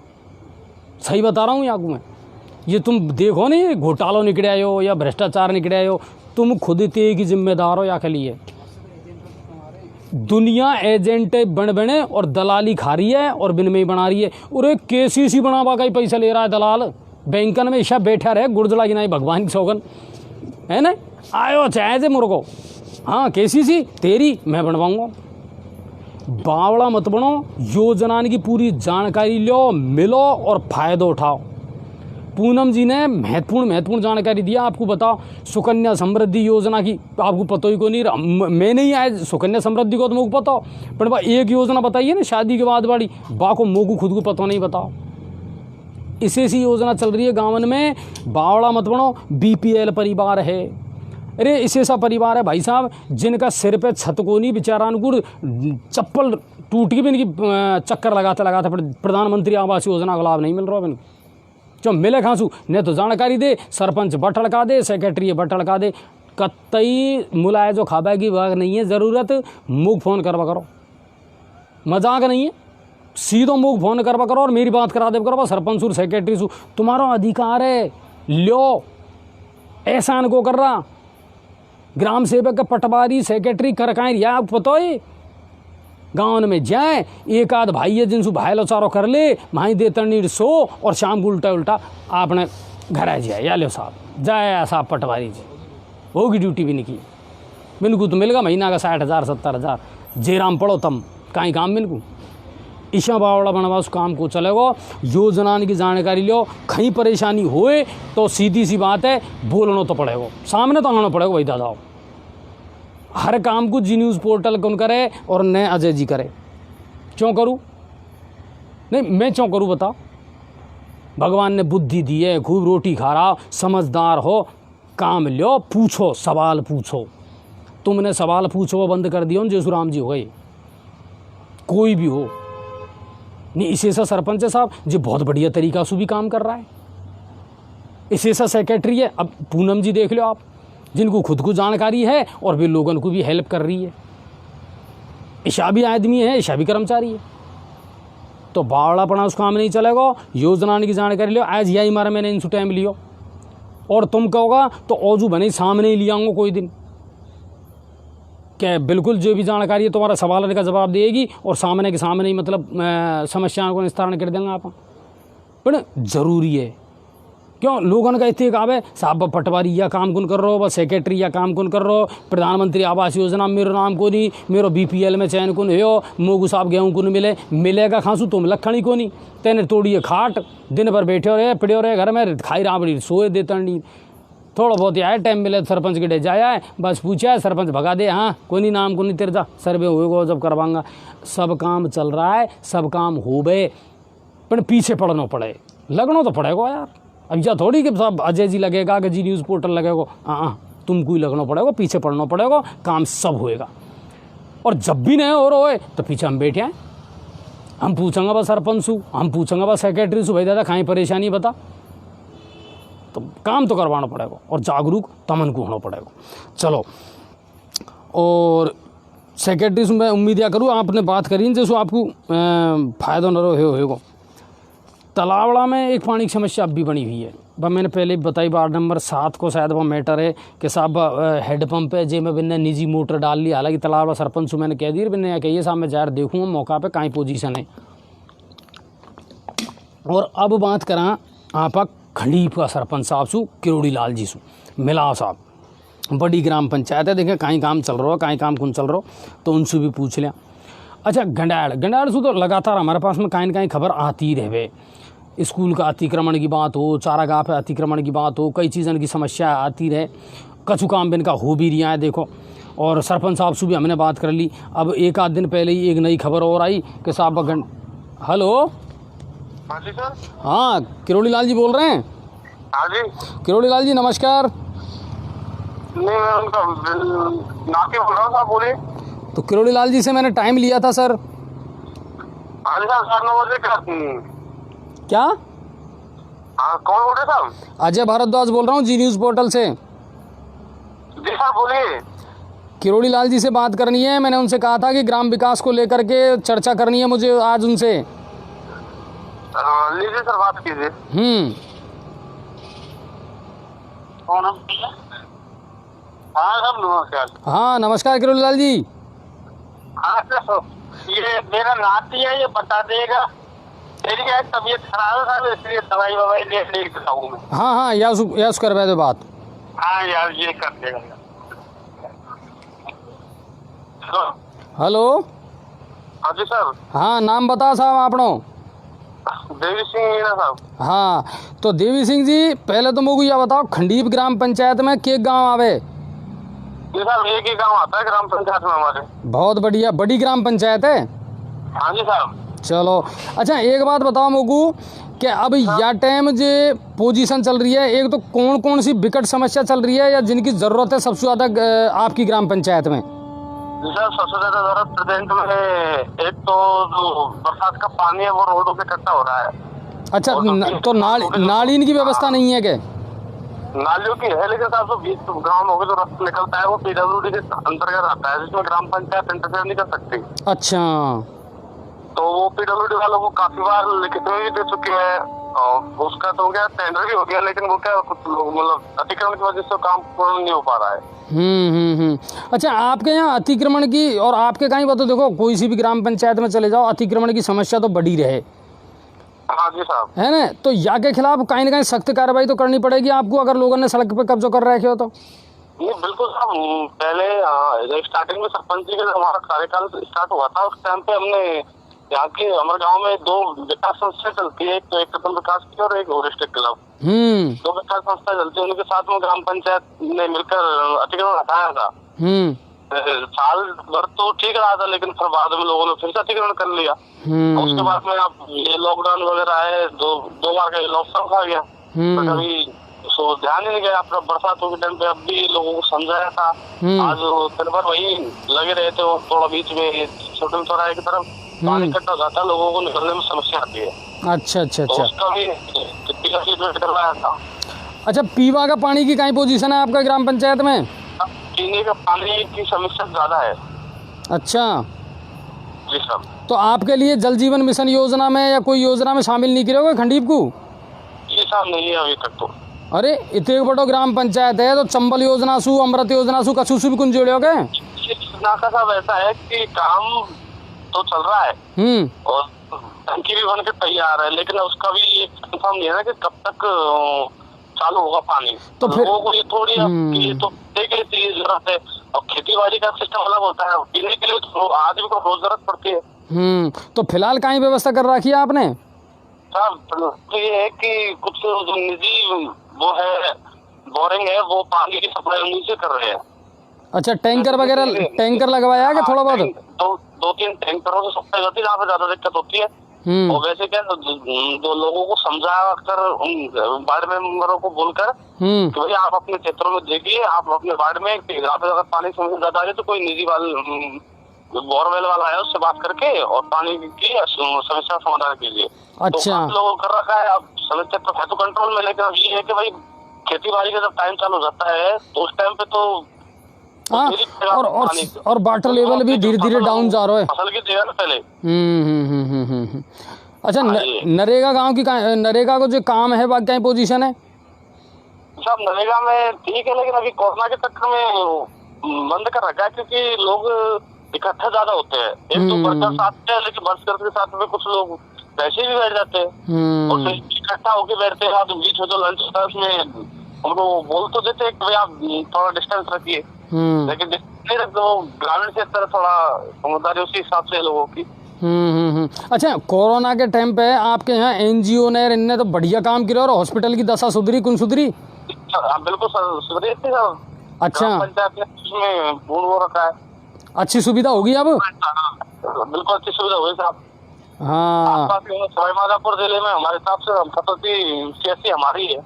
सही बता रहा हूँ आपको मैं। ये तुम देखो नहीं, घोटालो निकले आए हो या भ्रष्टाचार निकले आए हो, तुम खुद ते की जिम्मेदार हो या के लिए। दुनिया एजेंट बने और दलाली खा रही है और विनिमय बना रही है। और एक KCC बनावा का ही पैसा ले रहा है दलाल, बैंकन में ईशा बैठा रहे गुर्जला की नहीं भगवान की सौगन, है ना। आयो चाहे से मुर्गो, हाँ KCC तेरी मैं बनवाऊंगा। बावड़ा मत बनो, योजना की पूरी जानकारी लो, मिलो और फायदा उठाओ। पूनम जी ने महत्वपूर्ण जानकारी दिया आपको। बताओ, सुकन्या समृद्धि योजना की आपको पता ही को नहीं, मैं नहीं आया सुकन्या समृद्धि को तो मुझको पता हो, पर बा एक योजना बताइए ना शादी के बाद वाली, बाको मोगू खुद को पता नहीं। बताओ, इसे सी योजना चल रही है गाँवन में। बावड़ा मत बनो, BPL परिवार है। अरे इसे सा परिवार है भाई साहब, जिनका सिर पे छत को नहीं, बेचारान को चप्पल टूट की भी इनकी चक्कर लगाते प्रधानमंत्री आवास योजना का लाभ नहीं मिल रहा है। जो मिले खांसू ने तो जानकारी दे, सरपंच बट लड़का दे, सेक्रेटरी बट लड़का दे, कतई मुलाय जो खाबा की बात नहीं है। ज़रूरत मुख फ़ोन करवा करो, मजाक नहीं है, सीधो मुख फ़ोन करवा करो और मेरी बात करा दे करो। सरपंच और सेक्रेटरी सु तुम्हारा अधिकार है, लो। एहसान को कर रहा ग्राम सेवक का पटवारी सेक्रेटरी कर काएं या पता है गाँव में जाए, एक आध भाई है जिनसे भाई लो चारो कर ले, माही दे तनीर सो और शाम को उल्टा आपने घर आ जाए। या लो साहब जाए साहब पटवारी जी, होगी ड्यूटी भी नहीं की, मिलकू तो मिलेगा महीना का 60,000 70,000। जेराम पढ़ो तम कहीं काम मिलकू। ईशा बावड़ा बनवा उस काम को चलेगो। योजना की जानकारी लो, कहीं परेशानी होए तो सीधी सी बात है, बोलना तो पड़ेगा, सामने तो आना पड़ेगा। वही दादा हर काम को जी न्यूज़ पोर्टल कौन करे और न अजय जी करे। क्यों करूँ? नहीं मैं क्यों करूँ बताओ? भगवान ने बुद्धि दी है, खूब रोटी खा रहा, समझदार हो, काम लो, पूछो, सवाल पूछो। तुमने सवाल पूछो बंद कर दिया जैसु राम जी हो गए, कोई भी हो नहीं। इसे सा सरपंच साहब जी बहुत बढ़िया तरीका से भी काम कर रहा है। इसे सा सेक्रेटरी है, अब पूनम जी देख लो आप, जिनको खुद को जानकारी है और भी लोगों को भी हेल्प कर रही है। ईशा भी आदमी है, ईशा भी कर्मचारी है। तो बावड़ा पड़ा उस काम नहीं चलेगा। योजना की जानकारी लो, आज यही मारा मैंने इनसे टाइम लियो और तुम कहोगा तो ओजू बने सामने ही लिया कोई दिन, क्या बिल्कुल जो भी जानकारी है तुम्हारा सवाल का जवाब देगी और सामने के सामने ही मतलब समस्याओं को निस्तारण कर देंगे आप। पर जरूरी है क्यों लोगों का इतने काबे साहब पटवारी या काम कौन कर रहे हो, बस सेक्रेटरी या काम कौन कर रहे हो, प्रधानमंत्री आवास योजना मेरे नाम को नहीं, मेरे BPL में चयन कौन हो, मोगू साहब गेहूँ कौन मिलेगा खांसू तुम लखनी को नहीं, तेने तोड़िए खाट, दिन भर बैठे हो रहे पिड़े हो रहे घर में, खाई राबड़ी सोए देता नहीं। थोड़ा बहुत आए टाइम मिले सरपंच के डे जाया है, बस पूछा है सरपंच भगा दे, हाँ कोई नहीं नाम को नहीं तेरे जा सर्वे होएगा जब करवाऊंगा। सब काम चल रहा है, सब काम हो गए, पर पीछे पड़ना पड़े, लगना तो पड़ेगा यार। अब या थोड़ी कि सब अजय जी लगेगा कि जी न्यूज़ पोर्टल लगेगा, हाँ तुमको ही लगना पड़ेगा, पीछे पड़ना पड़ेगा, काम सब होएगा। और जब भी नहीं हो रहा है तो पीछे हम बैठे हैं, हम पूछेंगे बस सरपंच सु, हम पूछेंगे बस सेक्रेटरी सु, भाई दादा कहीं परेशानी बता। तो काम तो करवाना पड़ेगा और जागरूक तमन को होना पड़ेगा। चलो, और सेक्रेटरी से मैं उम्मीद या करूँ आपने बात करी जैसे आपको फ़ायदा न रहो होगा। तलावड़ा में एक पानी की समस्या अब भी बनी हुई है। वह मैंने पहले भी बताई, वार्ड नंबर 7 को शायद वो मैटर है कि साहब हेड पंप है जे में बिन्ने निजी मोटर डाल ली। हालांकि तलावड़ा सरपंच को मैंने कह दी बिन्ने या कहिए साहब मैं ज़ाहिर देखूँ मौका पे कहीं पोजीशन है। और अब बात करा आप खंडीप का सरपंच साहब सु किरोड़ी लाल जी सु मिलाओ साहब, बड़ी ग्राम पंचायत है, देखें कहीं काम चल रहा हो कहीं काम कौन चल रहा हो तो उनसे भी पूछ लिया। अच्छा गंडाड़ से तो लगातार हमारे पास में कहीं न कहीं खबर आती रहे, स्कूल का अतिक्रमण की बात हो, चारागाह पे अतिक्रमण की बात हो, कई चीज़ों की समस्या आती रहे, कछु काम बिन का हो भी रहा है देखो। और सरपंच साहब से भी हमने बात कर ली। अब एक आध दिन पहले ही एक नई खबर और आई कि साहब हेलो हाँ जी सर। हाँ किरोड़ी लाल जी बोल रहे हैं? हाँ जी। किरोड़ी लाल जी नमस्कार। नहीं मैं उनका नाके बोल रहा हूँ, साहब बोलिए। तो किरोड़ी लाल जी से मैंने टाइम लिया था सर। हाँ जी सर, 9 बजे का। क्या? हाँ कौन बोल रहे साहब? अजय भारद्वाज बोल रहा हूँ जी न्यूज़ पोर्टल से। जी साहब बोलिए। किरोड़ी लाल जी से बात करनी है, मैंने उनसे कहा था कि ग्राम विकास को लेकर के चर्चा करनी है मुझे आज उनसे। लीजिए सर बात कीजिए। कौन? हाँ साहब नमस्कार। हाँ नमस्कार किरोड़ी लाल जी। हाँ सर, ये मेरा नाती है, ये बता देगा। मेरी क्या तबीयत खराब है साहब, इसलिए दवाई ववाई ले बताऊँ मैं। हाँ यस करवा दो बात। हाँ यार ये कर देगा। हेलो। हाँ जी सर। हाँ नाम बता साहब आपनो? देवी सिंह मीणा साहब। हाँ तो देवी सिंह जी पहले तो मुझे यह बताओ खंडीप ग्राम पंचायत में के गांव आवे? जी साहब एक ही गांव आता है ग्राम पंचायत में हमारे। बहुत बढ़िया, बड़ी ग्राम पंचायत है। हाँ जी साहब। चलो अच्छा एक बात बताओ मुझको कि अब यह टाइम जो पोजीशन चल रही है, एक तो कौन कौन सी विकट समस्या चल रही है या जिनकी ज़रूरत है सबसे ज़्यादा आपकी ग्राम पंचायत में? सर सबसे ज्यादा जरूरत प्रेजेंट में एक तो जो बरसात का पानी है वो रोडों पे इकट्ठा हो रहा है। अच्छा तो नाली की व्यवस्था नहीं है क्या? नालियों की है लेकिन साहब 20 गाँव में जो रास्ता निकलता है वो पीडब्ल्यूडी के अंतर्गत आता है, जिसमें ग्राम पंचायत इंटरफेयर नहीं कर सकती। अच्छा तो वो पीडब्ल्यूडी वालों को काफी बार लिखित में भी दे चुके हैं और उसका तो क्या टेंडर भी हो गया, लेकिन वो क्या कुछ लोग मतलब अतिक्रमण की वजह से काम पूर्ण नहीं हो पा रहा है। अच्छा आपके यहाँ अतिक्रमण की और आपके कहीं बात तो देखो कोई सी भी ग्राम पंचायत में चले जाओ अतिक्रमण की समस्या तो बड़ी रहे। हाँ जी साहब। है ना, तो या के खिलाफ कहीं ना कहीं सख्त कार्रवाई तो करनी पड़ेगी आपको अगर लोगों ने सड़क पे कब्जा कर रखे हो तो। नहीं बिल्कुल साहब, पहले स्टार्टिंग में सरपंच जी का हमारा कार्यकाल स्टार्ट हुआ था उस टाइम पे हमने यहाँ के हमारे गांव में 2 विकास संस्थाएं चलती है, एक तो एक कदम विकास की और एक ओरिस्टिक क्लब। 2 विकास संस्थाएं चलती है, उनके साथ में ग्राम पंचायत ने मिलकर अतिक्रमण हटाया था। साल भर तो ठीक रहा था लेकिन फिर बाद में लोगों ने फिर से अतिक्रमण कर लिया। उसके बाद में अब ये लॉकडाउन वगैरह है, 2 बार का लॉकडाउन खा गया, तो कभी सो ध्यान ही नहीं गया। अपना बरसातों के टाइम पे अब भी लोगों को समझाया था, आज दिन भर वही लगे रहे थे। वो थोड़ा बीच में छोटे चौराहे की तरफ पानी इकट्ठा जाता है, लोगों को निकलने में समस्या आती है। अच्छा तो उसका भी करवाया था। अच्छा पीवा का पानी की कहीं पोजीशन है आपका ग्राम पंचायत में? पीने का पानी की समस्या ज्यादा है। अच्छा जी साहब। तो आपके लिए जल जीवन मिशन योजना में या कोई योजना में शामिल नहीं किया खंडीप को? जी साहब नहीं है अभी तक तो। अरे इतने बड़ो ग्राम पंचायत है तो चंबल योजना सु अमृत योजना सु कछु भी कुछ जोड़ोगे? योजना का साहब ऐसा है कि काम तो चल रहा है और टंकी भी बन के तैयार है, लेकिन उसका भी कंफर्म नहीं है ना कि कब तक चालू होगा पानी। तो फिर लोगों को ये थोड़ी ये तो देखने की जरूरत है। और खेती बाड़ी का सिस्टम अलग होता है, पीने के लिए तो आदमी को रोज जरूरत पड़ती है। तो फिलहाल कहीं व्यवस्था कर रखी है आपने? साहब तो ये है कि कुछ जो निजी वो है बोरिंग है वो पानी की सप्लाई उन्हीं से कर रहे हैं। अच्छा टैंकर वगैरह टैंकर लगवाया है थोड़ा बहुत? 2-3 टैंकरों से सप्लाई होती है जहाँ पे ज्यादा दिक्कत होती है। और वैसे क्या जो लोगों को समझा कर वार्ड मेंबरों को बोलकर कि भाई आप अपने क्षेत्रों में देखिए, आप अपने वार्ड में अगर पानी समस्या ज्यादा आ रही तो कोई निजी बोरवेल वाला है उससे बात करके और पानी की समस्या समाधान कीजिए। अच्छा तो लोगों कर रखा है, अब समस्या तो है तो कंट्रोल में, लेकिन अब ये है कि भाई खेती बाड़ी का जब टाइम चालू होता है तो उस टाइम पे तो और वाटर लेवल भी धीरे धीरे डाउन जा रहा है। फसल की देगा ना पहले। अच्छा नरेगा गांव की नरेगा को जो काम है वह क्या पोजीशन है? सब नरेगा में ठीक है, लेकिन अभी कोरोना के चक्कर में बंद कर रखा है, क्योंकि लोग इकट्ठा ज्यादा होते हैं। एक तो वर्कर साथ है, लेकिन वर्कर के साथ में कुछ लोग वैसे भी बैठ जाते हैं और फिर इकट्ठा होके बैठते हैं। तो बीच में जो लंच होता है उसमें उनको बोल तो देते हैं कि भाई आप थोड़ा डिस्टेंस रखिए, लेकिन नहीं रखते। वो ग्रामीण क्षेत्र थोड़ा समझदारी उसी हिसाब से लोगों की। अच्छा, कोरोना के टाइम पे आपके यहाँ एनजीओ ने इनने तो बढ़िया काम किया और हॉस्पिटल की दशा सुधरी कौन सुधरी? बिल्कुल सर, सुधरी थी सर। अच्छा, पंचायत ने उसमें पूर्ण वो रखा है, अच्छी सुविधा होगी अब? बिल्कुल अच्छी सुविधा हुई साहब। हाँ, सवाई माधोपुर जिले में हमारे हिसाब से सतत हमारी है।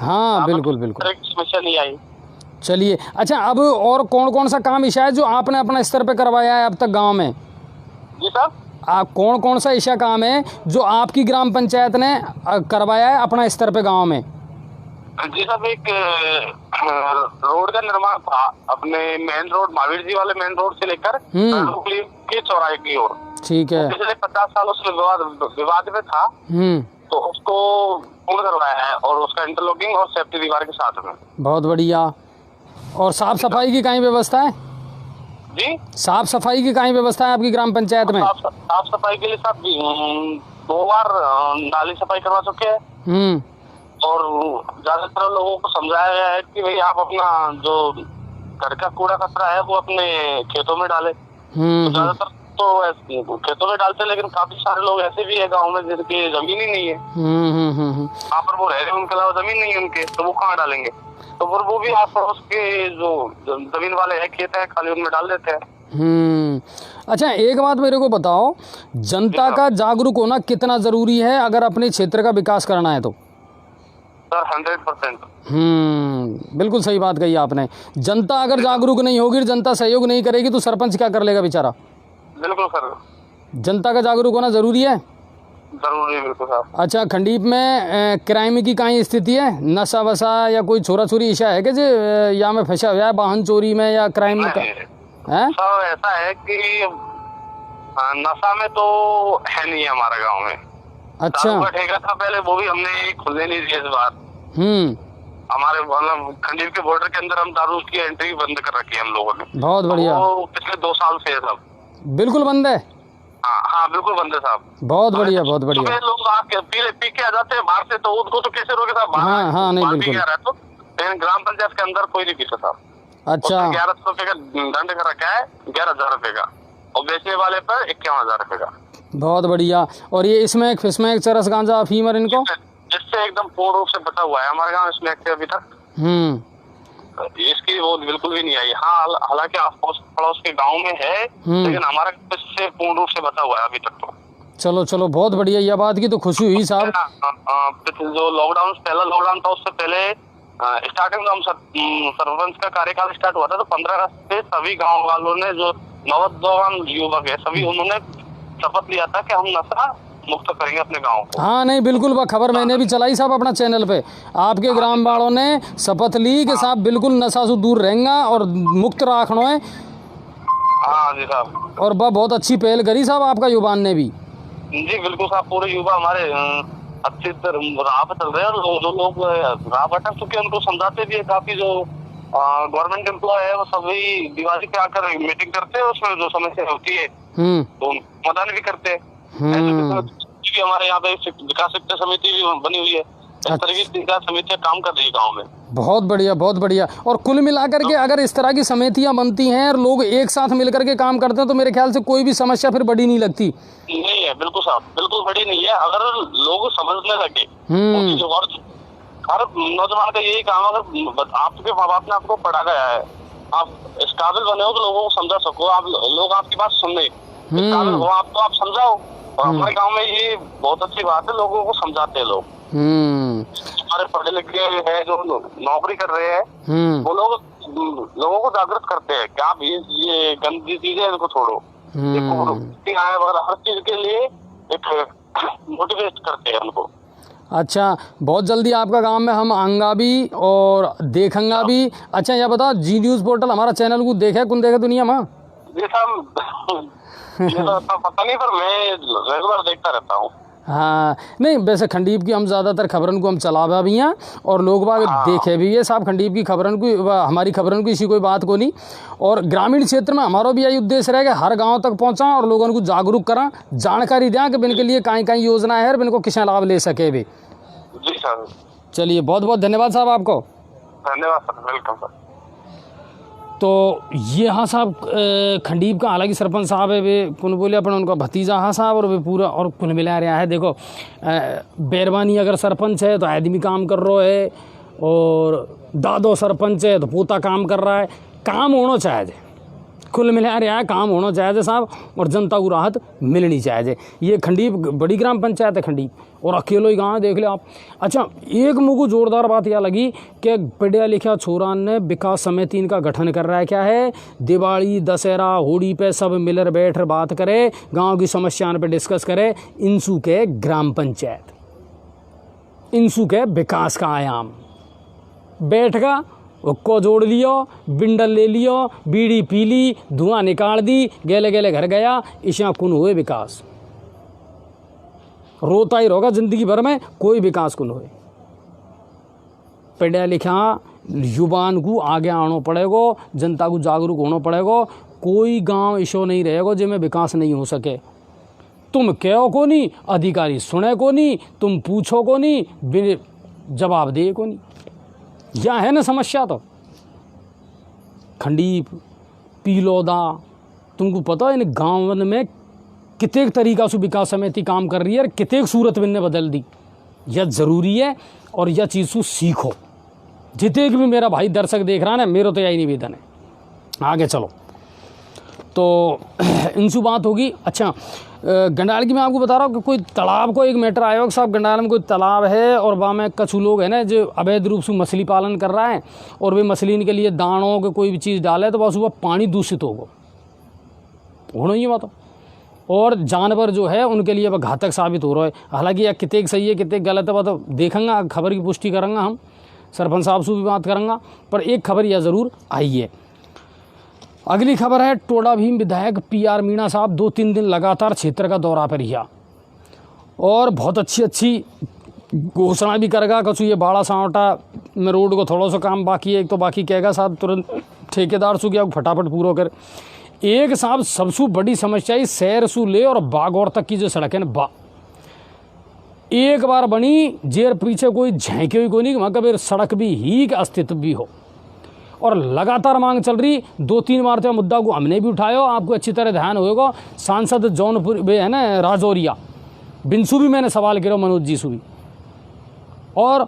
हाँ बिल्कुल बिल्कुल, समस्या नहीं आई। चलिए, अच्छा अब और कौन कौन सा काम ऐसा है जो आपने अपना स्तर पे करवाया है अब तक गांव में? जी साहब, आप कौन कौन सा ऐसा काम है जो आपकी ग्राम पंचायत ने करवाया है अपना स्तर पे गांव में? जी साहब, एक रोड का निर्माण था अपने मेन रोड, महावीर जी वाले मेन रोड से लेकर के चौराहे की ओर। ठीक है। पिछले 50 सालों से विवाद में था, तो उसको पूर्ण करवाया है और उसका इंटरलॉकिंग और सेफ्टी दीवार के साथ में। बहुत बढ़िया। और साफ सफाई की कहीं व्यवस्था है? जी, साफ सफाई की कहीं व्यवस्था है आपकी ग्राम पंचायत में? साफ सफाई के लिए साहब 2 बार नाली सफाई करवा चुके हैं और ज्यादातर लोगों को समझाया गया है कि भाई आप अपना जो घर का कूड़ा कचरा है वो अपने खेतों में डाले। तो ज्यादातर तो खेतों में डालते हैं, लेकिन काफी सारे लोग ऐसे भी है गांव में जिनकी जमीन ही नहीं है, वहाँ पर वो रह रहे हैं, उनके अलावा जमीन नहीं है उनके, तो वो कहाँ डालेंगे? तो फिर वो भी आस पड़ोस के जो जमीन वाले हैं, खेत है खाली, उनमें डाल देते हैं। अच्छा, एक बात मेरे को बताओ, जनता का जागरूक होना कितना जरूरी है अगर अपने क्षेत्र का विकास करना है तो? सर 100%। बिल्कुल सही बात कही आपने। जनता अगर जागरूक नहीं होगी, जनता सहयोग नहीं करेगी तो सरपंच क्या कर लेगा बेचारा? बिल्कुल सर, जनता का जागरूक होना जरूरी है। जरूरी है, बिल्कुल सर। अच्छा, खंडीप में क्राइम की कहीं स्थिति है? नशा वशा या कोई छोरा छोरी ऐसा है कि जो या में फंसा हुआ है वाहन चोरी में या क्राइम में? सर ऐसा है कि नशा में तो है नहीं है हमारे गांव में। अच्छा, ठेका था पहले, वो भी हमने खुलने नहीं दिया इस बार। हमारे मतलब खंडीप के बॉर्डर के अंदर हम दारू की एंट्री बंद कर रखी है हम लोगों ने। बहुत बढ़िया। वो पिछले 2 साल से है सब। बिल्कुल बंद है? हाँ बिल्कुल बंद है साहब। बहुत बढ़िया, बहुत बढ़िया। लोग आके पी के आ जाते हैं बाहर से, तो उनको तो कैसे रोके साहब? हाँ नहीं बिल्कुल। तो लेकिन ग्राम पंचायत के अंदर कोई नहीं पीता साहब। अच्छा, 1100 रुपए का दंड कर रखा है, 11,000 रुपए का, और बेचने वाले पर 51,000 रुपए का। बहुत बढ़िया। और ये इसमें फिस्मैक, चरस, गांजा, अफीम इनको जिससे एकदम पूर्ण रूप से बचा हुआ है हमारे गाँव इसमें अभी तक। इसकी वो बिल्कुल भी नहीं आई। हाँ, हालांकि आस पड़ोस के गांव में है, लेकिन हमारा इससे पूर्ण रूप से बचा हुआ है अभी तक तो। चलो चलो, बहुत बढ़िया, यह बात की तो खुशी हुई साहब। जो लॉकडाउन, पहला लॉकडाउन था, उससे पहले स्टार्टिंग में हम सरपंच का कार्यकाल स्टार्ट हुआ था, तो 15 अगस्त से सभी गाँव वालों ने, जो नौजवान युवक है सभी, उन्होंने शपथ लिया था कि हम नशा मुक्त करेंगे अपने गांव को। हाँ नहीं बिल्कुल, वह खबर मैंने भी चलाई साहब अपना चैनल पे। आपके ग्राम वालों ने शपथ ली कि साहब बिल्कुल नशा से दूर रहेंगे और मुक्त रखना है। हाँ जी साहब, और वह बहुत अच्छी पहल करी साहब आपका युवान ने भी। जी बिल्कुल साहब, पूरे युवा हमारे अच्छी राह पर चल रहे हैं, और जो लोग राह पर अटक चुके हैं उनको समझाते भी है। काफी जो गवर्नमेंट एम्प्लॉय है वो सभी दिवाली पे आकर मीटिंग करते हैं, उसमें जो समस्या होती है तो समाधान भी करते हैं। हमारे यहाँ पे विकास समिति भी बनी हुई है, इस तरह की विकास समितियाँ काम कर रही है गाँव में। बहुत बढ़िया, बहुत बढ़िया। और कुल मिलाकर के अगर इस तरह की समितियाँ बनती हैं और लोग एक साथ मिलकर के काम करते हैं तो मेरे ख्याल से कोई भी समस्या फिर बड़ी नहीं लगती। नहीं है, बिल्कुल साहब, बिल्कुल बड़ी नहीं है अगर लोग समझने लगे। हर नौजवान का यही काम, अगर आपके माँ बाप ने आपको पढ़ा गया है, आप इस काबिल बने हो तो लोगों को समझा सको, आप लोग आपकी बात सुनने काबिल हो, आपको आप समझाओ। और हमारे गांव में ये बहुत अच्छी बात है, लोगों को समझाते हैं लोग। हमारे पढ़े लिखे हैं जो नौकरी कर रहे हैं, वो लोग लोगों को जागृत करते हैं कि आप ये गंदी चीजें इनको छोड़ो। हर चीज के लिए एक मोटिवेट करते हैं उनको। अच्छा, बहुत जल्दी आपका गांव में हम आऊंगा भी और देखूंगा भी। अच्छा, यह बताओ, जी न्यूज़ पोर्टल हमारा चैनल को देखा कौन देखा दुनिया में? जी साहब, पता नहीं, पर मैं रेगुलर देखता रहता हूँ। हाँ नहीं, वैसे खंडीप की हम ज़्यादातर खबरन को हम चलावा भी हैं और लोग बाग देखे भी है साहब। खंडीप की खबरन को, हमारी खबरन को इसी कोई बात को नहीं। और ग्रामीण क्षेत्र में हमारा भी यही उद्देश्य रहेगा, हर गांव तक पहुंचा और लोगों को जागरूक करा, जानकारी दें कि इनके लिए कहीं कहीं योजना है और इनको किस लाभ ले सके भी। जी सर। चलिए बहुत बहुत धन्यवाद साहब आपको। धन्यवाद सर, वेलकम सर। तो ये हाँ साहब खंडीप का, हालांकि सरपंच साहब है वे कुल बोले अपन उनका भतीजा हाँ साहब, और वे पूरा और कुल मिला रहा है। देखो बैरवानी अगर सरपंच है तो आदमी काम कर रहा है, और दादो सरपंच है तो पोता काम कर रहा है। काम होना चाहिए, कुल मिला रहा है काम होना चाहिए साहब, और जनता को राहत मिलनी चाहिए। ये खंडीप बड़ी ग्राम पंचायत है खंडीप, और अकेलो ही गाँव देख ले आप। अच्छा एक मुझको जोरदार बात यह लगी कि पढ़ा लिखा छोरा ने विकास समिति इनका गठन कर रहा है। क्या है, दिवाली दशहरा होली पे सब मिलकर बैठ बात करे, गांव की समस्याओं पे डिस्कस करे। इंसू के ग्राम पंचायत, इंसू के विकास का आयाम बैठ का उसको जोड़ लियो, बिंडल ले लियो, बीड़ी पी ली, धुआं निकाल दी, गेले गेले घर गया, इशा कुन हुए विकास। रोता ही रहोगा जिंदगी भर में, कोई विकास कुन हुए। पढ़ा लिखा युवान को आगे आना पड़ेगा, जनता को जागरूक होना पड़ेगा। कोई गांव इशो नहीं रहेगा जिसमें विकास नहीं हो सके। तुम कहो को नहीं, अधिकारी सुने को नहीं, तुम पूछो को नहीं, जवाब दे को नहीं। यह है ना समस्या। तो खंडीप पीलोदा, तुमको पता है इन गाँव में कितने तरीका से विकास समिति काम कर रही है, कितने सूरत बिन्ने बदल दी। यह ज़रूरी है और यह चीज़ को सीखो। जितने भी मेरा भाई दर्शक देख रहा है ना, मेरा तो यही निवेदन है। आगे चलो, तो इनसे बात होगी। अच्छा गंडाल की मैं आपको बता रहा हूँ कि कोई तालाब को एक मैटर आया साहब। गंडाल में कोई तालाब है और वहाँ में कछु लोग हैं ना जो अवैध रूप से मछली पालन कर रहा है, और वे मछली इनके लिए दानों के कोई भी चीज़ डाले तो बस वह पानी दूषित होगा ही बात। और जानवर जो है उनके लिए वह घातक साबित हो रहा है। हालांकि यह कितने सही है कितने गलत है वह तो देखेंगे, खबर की पुष्टि करेंगे हम, सरपंच साहब से भी बात करेंगे। पर एक खबर यह ज़रूर आई है। अगली खबर है, टोडा भीम विधायक PR मीणा साहब 2-3 दिन लगातार क्षेत्र का दौरा पर रिहा, और बहुत अच्छी घोषणा भी करेगा। कछु ये बाड़ा सावटा में रोड को थोड़ा सा काम बाकी है, एक तो बाकी कहेगा साहब तुरंत ठेकेदार सु गया फटाफट पूरा कर। एक साहब सबसे बड़ी समस्या ही शहर सु ले और बागौर तक की जो सड़क है ना, एक बार बनी जेर पीछे कोई झांके हुई कोई नहीं, वहाँ कभी सड़क भी ही का अस्तित्व भी हो, और लगातार मांग चल रही। 2-3 बार तो मुद्दा को हमने भी उठाया, आपको अच्छी तरह ध्यान होगा। सांसद जौनपुर वे है ना राजौरिया बिंसु भी मैंने सवाल किया, मनोज जी से भी। और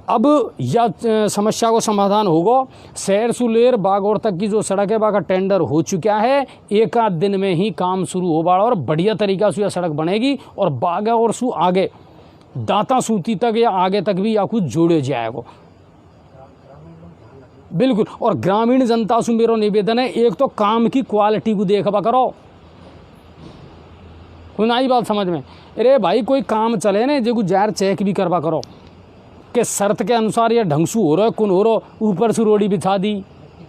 अब यह समस्या को समाधान होगा। शहर सुलेर बागौर तक की जो सड़क है वहाँ का टेंडर हो चुका है, 1 दिन में ही काम शुरू हो बाड़ा, और बढ़िया तरीका से यह सड़क बनेगी, और बागौर सु आगे दाता सूती तक या आगे तक भी या कुछ जोड़े जाएगा बिल्कुल। और ग्रामीण जनता से मेरा निवेदन है, एक तो काम की क्वालिटी को देखा करो। कोई आई बात समझ में? अरे भाई कोई काम चले ना जो जार चेक भी करवा करो कि शर्त के अनुसार या ढंग से हो रहा है, कौन हो रहा। ऊपर से रोड़ी बिछा दी,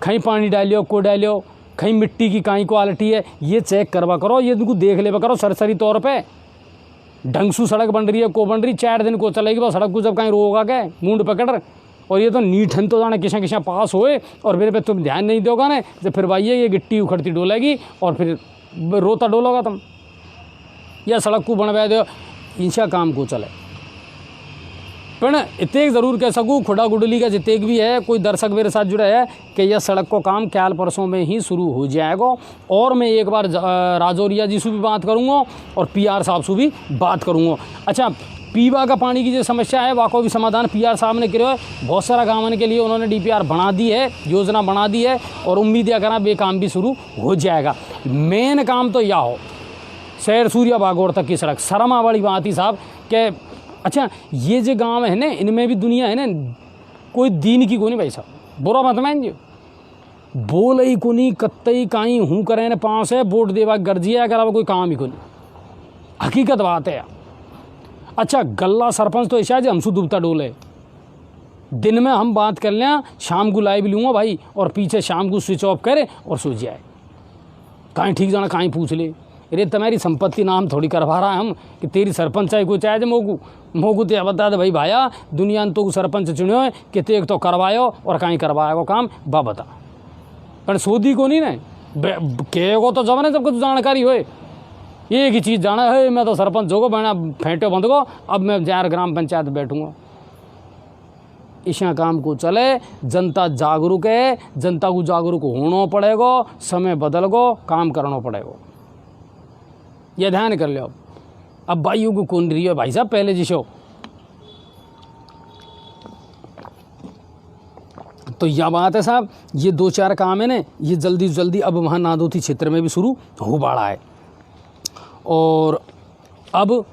कहीं पानी डालियो को डालियो, कहीं मिट्टी की कहीं क्वालिटी है, ये चेक करवा करो। ये तुमको देख ले करो सरसरी तौर पे ढंग से सड़क बन रही है को बन रही। 4 दिन को चलेगी बस सड़क को, जब कहीं रोगा के मुंड पकड़। और ये तो नीठन तो जाने किसा पास होए, और मेरे पे तुम ध्यान नहीं दोगा ना, जब फिर भाई ये गिट्टी उखड़ती डोलेगी और फिर रोता डोलोगा तुम। या सड़क को बनवा दो, इंशा काम को चले। पर इतने ज़रूर कह सकूँ, खुड़ा गुडली का जितने भी है कोई दर्शक मेरे साथ जुड़ा है कि यह सड़क को काम कैल परसों में ही शुरू हो जाएगा। और मैं एक बार राजौरिया जी से भी बात करूँगा और PR साहब से भी बात करूँगा। अच्छा पीवा का पानी की जो समस्या है वाको भी समाधान PR साहब ने किया है। बहुत सारा गाँव के लिए उन्होंने DPR बना दी है, योजना बना दी है, और उम्मीद या करा बे काम भी शुरू हो जाएगा। मेन काम तो यह हो शहर सूर्या बागौर तक की सड़क। शर्मा वाली बात ही साहब कि अच्छा ये जो गांव है ना, इनमें भी दुनिया है ना, कोई दीन की को नहीं भाई साहब, बुरा मत मान जी। बोल ही को नहीं, कत्तई काई हूँ करें न पाँच है, वोट देवा गर्जी है, अगर कोई काम ही को नहीं। हकीकत बात है। अच्छा गल्ला सरपंच तो ऐसा है जो हमसे डूबता डोले। दिन में हम बात कर लें, शाम को लाइव लूँगा भाई, और पीछे शाम को स्विच ऑफ करे और सो जाए। कहीं ठीक जाना कहीं पूछ ले। अरे तुम्हारी संपत्ति नाम थोड़ी करवा रहा है हम कि तेरी सरपंच है कुछ है मोगू तो बता दे भाई भाया दुनिया ने तो सरपंच चुनियो है कि ते एक तो करवायो और कहीं करवाएगो काम बा बता पर सोदी को नहीं ना कहेगो तो जब ने जब कुछ जानकारी होए एक ही चीज़ जाना है मैं तो सरपंच होगो बना फेंटे बंद को अब मैं जार ग्राम पंचायत बैठूंगा। इसा काम को चले जनता जागरूक है जनता को जागरूक होना पड़ेगा समय बदल गो काम करना पड़ेगा ये ध्यान कर लो। अब भाइयों को कौन रही है भाई साहब पहले जिसो तो यह बात है साहब ये 2-4 काम है ना ये जल्दी से जल्दी अब वहाँ नादौती क्षेत्र में भी शुरू हो बाड़ा है और अब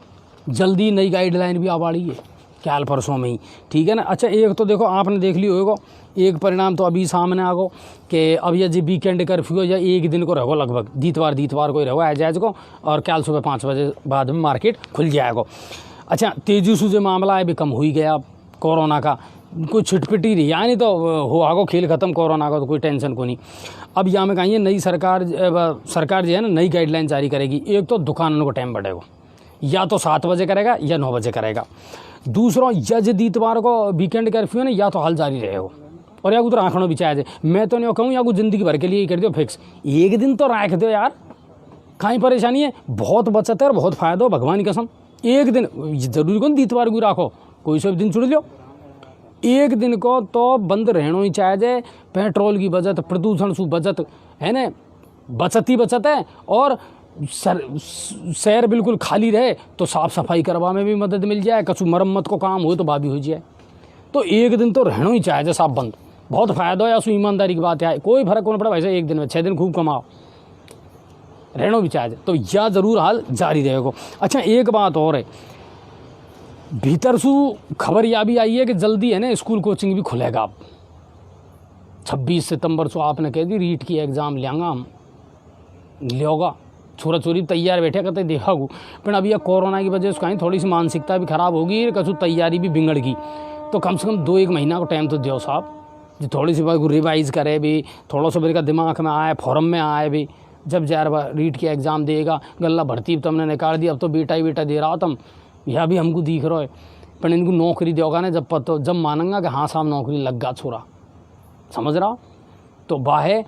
जल्दी नई गाइडलाइन भी आ बाड़ी है क्या परसों में ही ठीक है ना। अच्छा एक तो देखो आपने देख लिया होगा एक परिणाम तो अभी सामने आ गो कि अब ये जी वीकेंड कर्फ्यू या एक दिन को रहो लगभग दीतवार को ही रहो एजाज को और कल सुबह 5 बजे बाद में मार्केट खुल जाएगा। अच्छा तेजी से जो मामला है भी कम हो ही गया अब कोरोना का कोई छिटपिटी रही यानी तो हो आगो खेल खत्म कोरोना का तो कोई टेंशन को नहीं। अब यहाँ में कहीं नई सरकार जो है ना नई गाइडलाइन जारी करेगी। एक तो दुकानों को टाइम बढ़ेगा या तो 7 बजे करेगा या 9 बजे करेगा। दूसरा यज दीतवार को वीकेंड कर्फ्यू है ना या तो हाल जारी रहेगा और या तो राखना भी चाहिए। मैं तो नहीं कहूँ या को ज़िंदगी भर के लिए कर दो फिक्स एक दिन तो रख दो यार कहीं परेशानी है बहुत बचत है और बहुत फ़ायदा हो भगवान की कसम। एक दिन जरूरी कौन दीतवार को राखो कोई सा दिन चुन लो एक दिन को तो बंद रहना ही चाहिए। पेट्रोल की बचत प्रदूषण से बचत है ना बचत ही बचत है और शहर बिल्कुल खाली रहे तो साफ़ सफाई करवा में भी मदद मिल जाए कछु मरम्मत को काम हो तो भाभी हो जाए तो एक दिन तो रहना ही चाहिए साफ बंद बहुत फ़ायदा हो या सु ईमानदारी की बात है कोई फर्क नहीं पड़ा वैसे एक दिन में 6 दिन खूब कमाओ रहना भी चाहिए तो यह ज़रूर हाल जारी रहेगा। अच्छा एक बात और है भीतर से खबर यह भी आई है कि जल्दी है ना स्कूल कोचिंग भी खुलेगा। अब 26 सितंबर से आपने कह दी रीट की एग्ज़ाम लेंगा हम लियोगा छोरा छोरी तैयार बैठे कहते देखा गो पर अभी यह कोरोना की वजह से कहीं थोड़ी सी मानसिकता भी ख़राब होगी कछु तैयारी भी बिगड़ गई तो कम से कम 2-1 महीना का टाइम तो दो साहब जो थोड़ी सी बात रिवाइज़ करे भी थोड़ा सा मेरे दिमाग में आए फॉर्म में आए भी जब जार रीट की एग्ज़ाम देगा गल्ला भर्ती तो हमने निकाल दी अब तो बेटा दे रहा तुम यह भी हमको दिख रहा है पर इनको नौकरी दोगा ना जब मानूंगा कि हाँ साहब नौकरी लग गा छोरा समझ रहा तो बाहे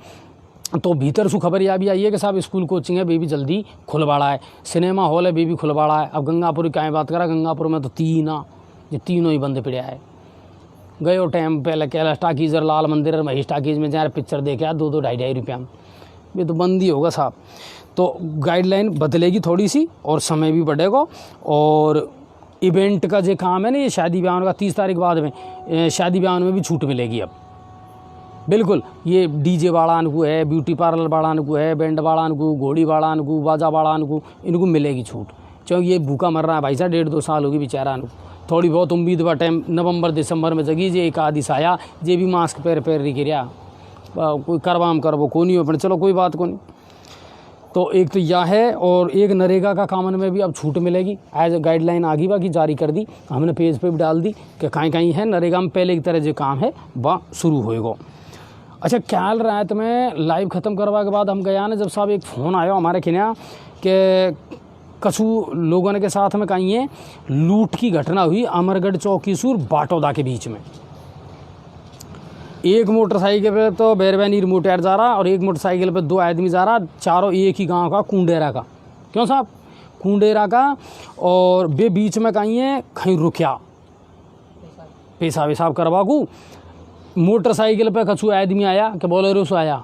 तो भीतर से खबर यह भी आई है कि साहब स्कूल कोचिंग है बेबी जल्दी खुलवाड़ा है सिनेमा हॉल है बेबी खुलवाड़ा है। अब गंगापुर की क्या बात करा गंगापुर में तो तीनों ही बंद पड़ा है गए टाइम पहले कैलाश टाकीज और लाल मंदिर और महेश टाकीज में जहाँ पिक्चर देखे 2-2 रुपया में ये तो बंद ही होगा साहब। तो गाइडलाइन बदलेगी थोड़ी सी और समय भी बढ़ेगा और इवेंट का जो काम है ना ये शादी ब्याह का 30 तारीख बाद में शादी ब्याह में भी छूट मिलेगी अब बिल्कुल। ये डीजे वालान को है ब्यूटी पार्लर वालान को है बैंड वालान को घोड़ी वालान को बाजा वालान को इनको मिलेगी छूट क्योंकि ये भूखा मर रहा है भाई साहब 1.5-2 साल होगी बेचारा थोड़ी बहुत उम्मीद बा टाइम नवंबर दिसंबर में जगी जे एक आदि साया जे भी मास्क पैर रही गिरा कोई करवाम करवो को नहीं हो पर चलो कोई बात को नहीं। तो एक तो यह है और एक नरेगा का कामन में भी अब छूट मिलेगी एज गाइडलाइन आगी बा की जारी कर दी हमने पेज पे भी डाल दी कि कहीं है नरेगा में पहले की तरह जो काम है वह शुरू होएगा। अच्छा ख्याल रात में लाइव ख़त्म करवा के बाद हम गया ना जब साहब एक फ़ोन आया हमारे खिना कि कछु लोगों के साथ में कहीं है लूट की घटना हुई अमरगढ़ चौकीसूर बाटोदा के बीच में। एक मोटरसाइकिल पे तो बैरवैनीर मोटर जा रहा और एक मोटरसाइकिल पे 2 आदमी जा रहा चारों एक ही गांव का कुंडेरा का क्यों साहब कुंडेरा का और बे बीच में कहीं रुकिया पेशाब वेशाब करवा को मोटरसाइकिल पे कछु आदमी आया कि बोलेरो से आया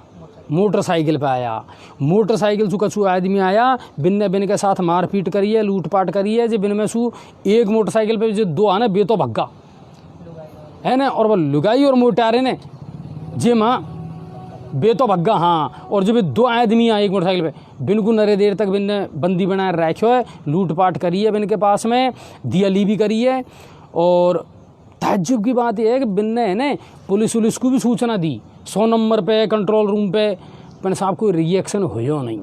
मोटरसाइकिल पे आया मोटरसाइकिल से कछु आदमी आया बिन के साथ मारपीट करिए लूटपाट करिए जो बिन में सु एक मोटरसाइकिल पे जो 2 आने बे तो भग्गा है ना और वह लुगाई और मोटारे ने जे माँ बे तो भग्गा हाँ और जब 2 आदमी आए एक मोटरसाइकिल पे बिन को नरे देर तक बिन बंदी बनाए रखो है लूटपाट करिए बिन के पास में दियाली भी करिए। और ताज्जुब की बात यह है कि बिन ने है ना पुलिस को भी सूचना दी 100 नंबर पे कंट्रोल रूम पे पर साहब कोई रिएक्शन हो नहीं